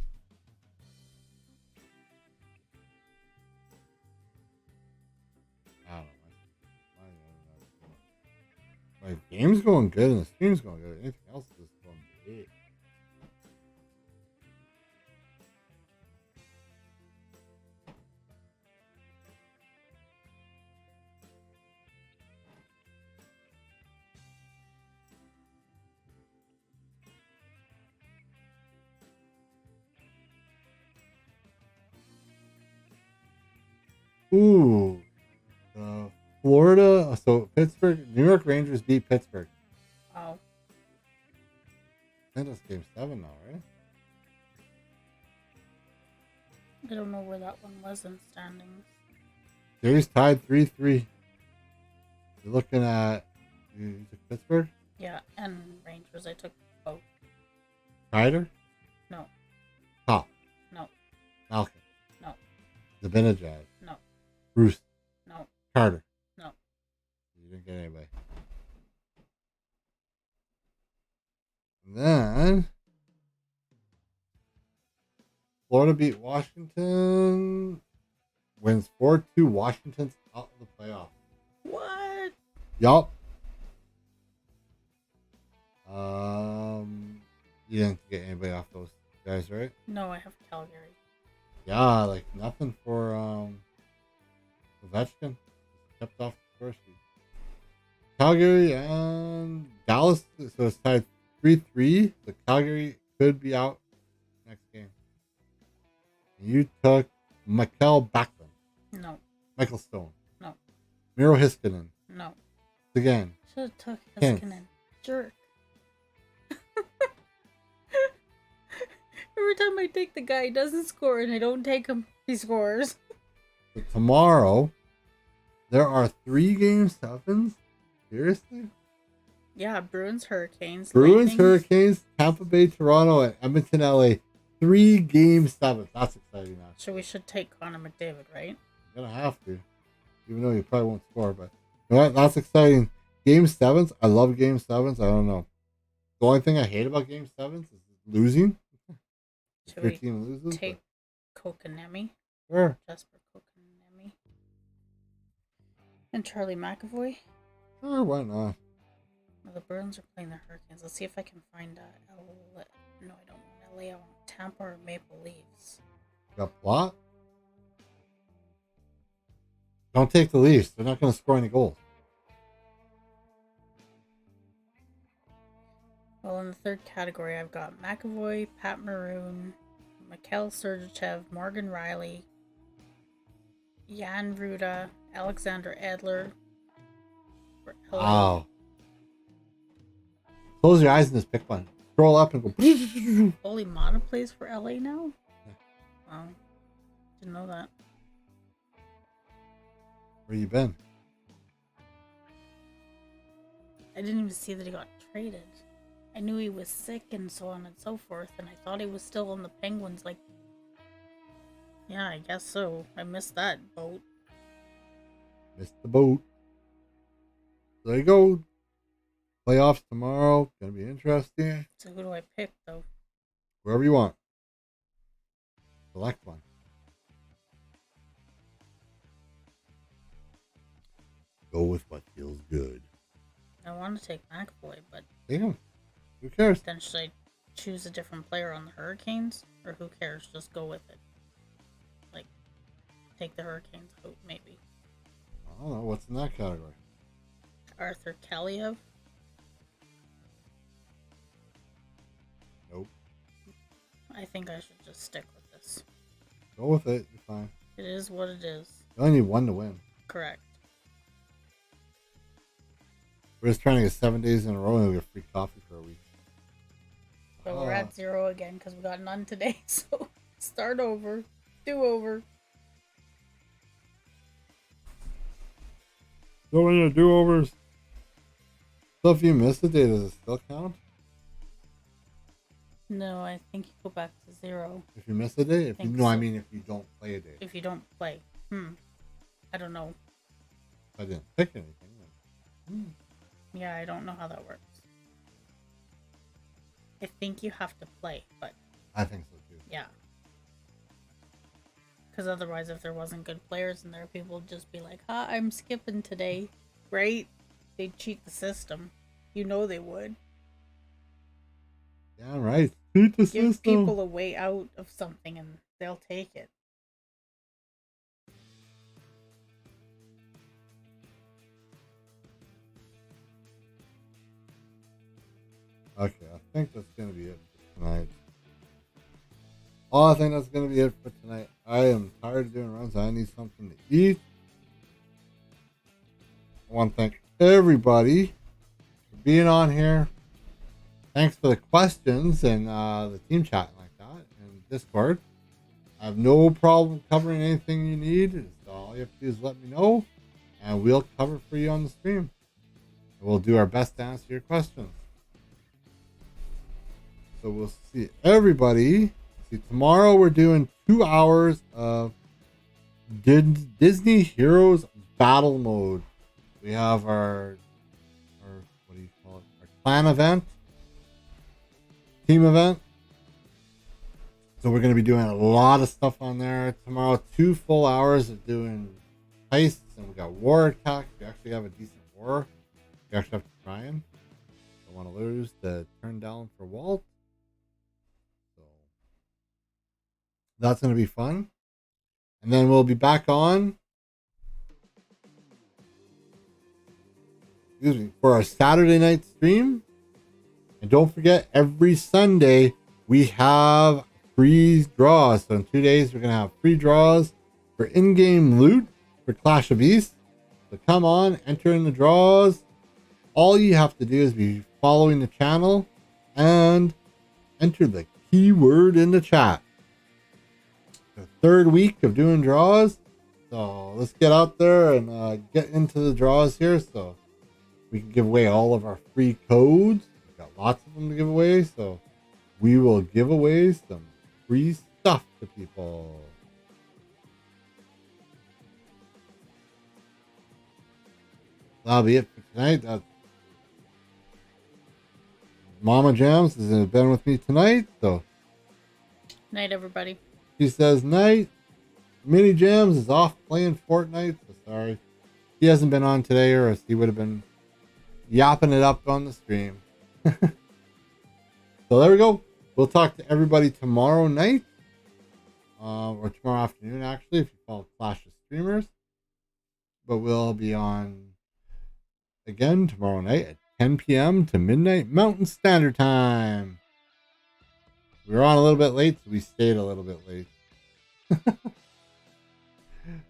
A: I don't know. My game's going good and the stream's going good. Anything else is going big. Ooh. Florida. So Pittsburgh. New York Rangers beat Pittsburgh.
B: Oh.
A: And it's game 7 now, right?
B: I don't know where that one was in standings.
A: Series tied 3-3. You're looking at. You took Pittsburgh?
B: Yeah, and Rangers. I took both.
A: Ryder?
B: No.
A: Top.
B: No.
A: Malkin.
B: No.
A: Zabinajad.
B: No.
A: Bruce.
B: No.
A: Carter.
B: No.
A: You didn't get anybody. And then Florida beat Washington. Wins 4-2. Washington's out of the playoff.
B: What?
A: Yup. You didn't get anybody off those guys, right?
B: No, I have Calgary.
A: Yeah, like nothing for Ovechkin. Kept off the first seed. Calgary and Dallas, so it's tied 3-3. The Calgary could be out next game. You took Mikael Backlund.
B: No.
A: Michael Stone.
B: No.
A: Miro Hiskinen.
B: No.
A: Again.
B: Should have took
A: Hint.
B: Hiskinen. Jerk. Every time I take the guy, he doesn't score, and I don't take him, he scores.
A: So tomorrow, there are 3 game 7s. Seriously?
B: Yeah, Bruins, Hurricanes.
A: Bruins,
B: Lightning.
A: Hurricanes, Tampa Bay, Toronto, and Edmonton, LA. 3 game 7s. That's exciting. Now.
B: So we should take Connor McDavid, right?
A: You're gonna have to, even though you probably won't score. But you know what? That's exciting. Game 7s. I love game 7s. I don't know. The only thing I hate about game 7s is losing. If
B: Should
A: your
B: we
A: team loses.
B: take Kokanemi?
A: Sure.
B: Jesper Kokanemi. And Charlie McAvoy?
A: Sure. Why not?
B: Well, the Bruins are playing the Hurricanes. Let's see if I can find LA. No, I don't want LA. I want Tampa or Maple Leafs.
A: Got what? Don't take the Leafs. They're not going to score any goals.
B: Well, in the third category, I've got McAvoy, Pat Maroon, Mikhail Sergachev, Morgan Riley, Jan Ruda, Alexander Adler. for LA.
A: Wow. Close your eyes and just pick one. Scroll up and go.
B: Oli Mata plays for LA now?
A: Yeah.
B: Wow. Didn't know that.
A: Where you been?
B: I didn't even see that he got traded. I knew he was sick and so on and so forth, and I thought he was still on the Penguins. Like, yeah, I guess so. I missed that boat.
A: Missed the boat. There you go. Playoffs tomorrow. Gonna be interesting.
B: So who do I pick, though?
A: Wherever you want. Select one. Go with what feels good.
B: I want to take McAvoy, but
A: Take him. Who cares?
B: then should I choose a different player on the Hurricanes, or who cares? Just go with it. Like, take the Hurricanes out, maybe.
A: I don't know. What's in that category?
B: Arthur Kaliev.
A: Nope.
B: I think I should just stick with this.
A: Go with it. You're fine.
B: It is what it is.
A: You only need one to win.
B: Correct.
A: We're just trying to get 7 days in a row and we'll get free coffee for a week.
B: But we're at 0 again because we got none today. So start over. Do over.
A: So when you do overs, so if you miss a day, does it still count?
B: No, I think you go back to 0.
A: If you miss a day? If you,
B: Think
A: no, I
B: so.
A: mean if you don't play a day.
B: If you don't play. I don't know.
A: I didn't pick anything.
B: Yeah, I don't know how that works. I think you have to play, but
A: I think so too.
B: yeah. Because otherwise, if there wasn't good players in there, people would just be like, I'm skipping today. Right? They'd cheat the system. You know they would.
A: Yeah, right. Cheat the
B: Give
A: system.
B: people a way out of something and they'll take it.
A: Okay, I think that's going to be it for tonight. I think that's going to be it for tonight. I am tired of doing runs. I need something to eat. I want to thank everybody for being on here. Thanks for the questions and the team chat like that and Discord. I have no problem covering anything you need. So all you have to do is let me know and we'll cover for you on the stream. We'll do our best to answer your questions. So we'll see everybody. See, tomorrow we're doing 2 hours of Disney Heroes Battle Mode. We have our what do you call it? Our clan event, team event. So we're going to be doing a lot of stuff on there tomorrow. 2 full hours of doing heists, and we got war attack. We actually have a decent war. We actually have to try and don't want to lose the turn down for Walt. That's going to be fun. And then we'll be back on, for our Saturday night stream. And don't forget, every Sunday we have free draws. So in 2 days, we're going to have free draws for in-game loot for Clash of Beasts. So come on, enter in the draws. All you have to do is be following the channel and enter the keyword in the chat. The 3rd week of doing draws, so let's get out there and get into the draws here so we can give away all of our free codes. We've got lots of them to give away, so we will give away some free stuff to people. That'll be it for tonight. Mama Jams has been with me tonight, so
B: Night, everybody.
A: she says night. Mini Jams is off playing Fortnite, so sorry. He hasn't been on today, or else he would have been yapping it up on the stream. So there we go. We'll talk to everybody tomorrow night. Or tomorrow afternoon, actually, if you follow Clash of Streamers. But we'll be on again tomorrow night at 10 p.m. to midnight Mountain Standard Time. We were on a little bit late, so we stayed a little bit late.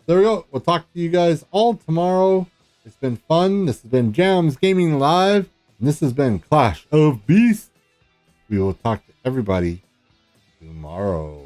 A: There we go. We'll talk to you guys all tomorrow. It's been fun. This has been Jams Gaming Live. And this has been Clash of Beasts. We will talk to everybody tomorrow.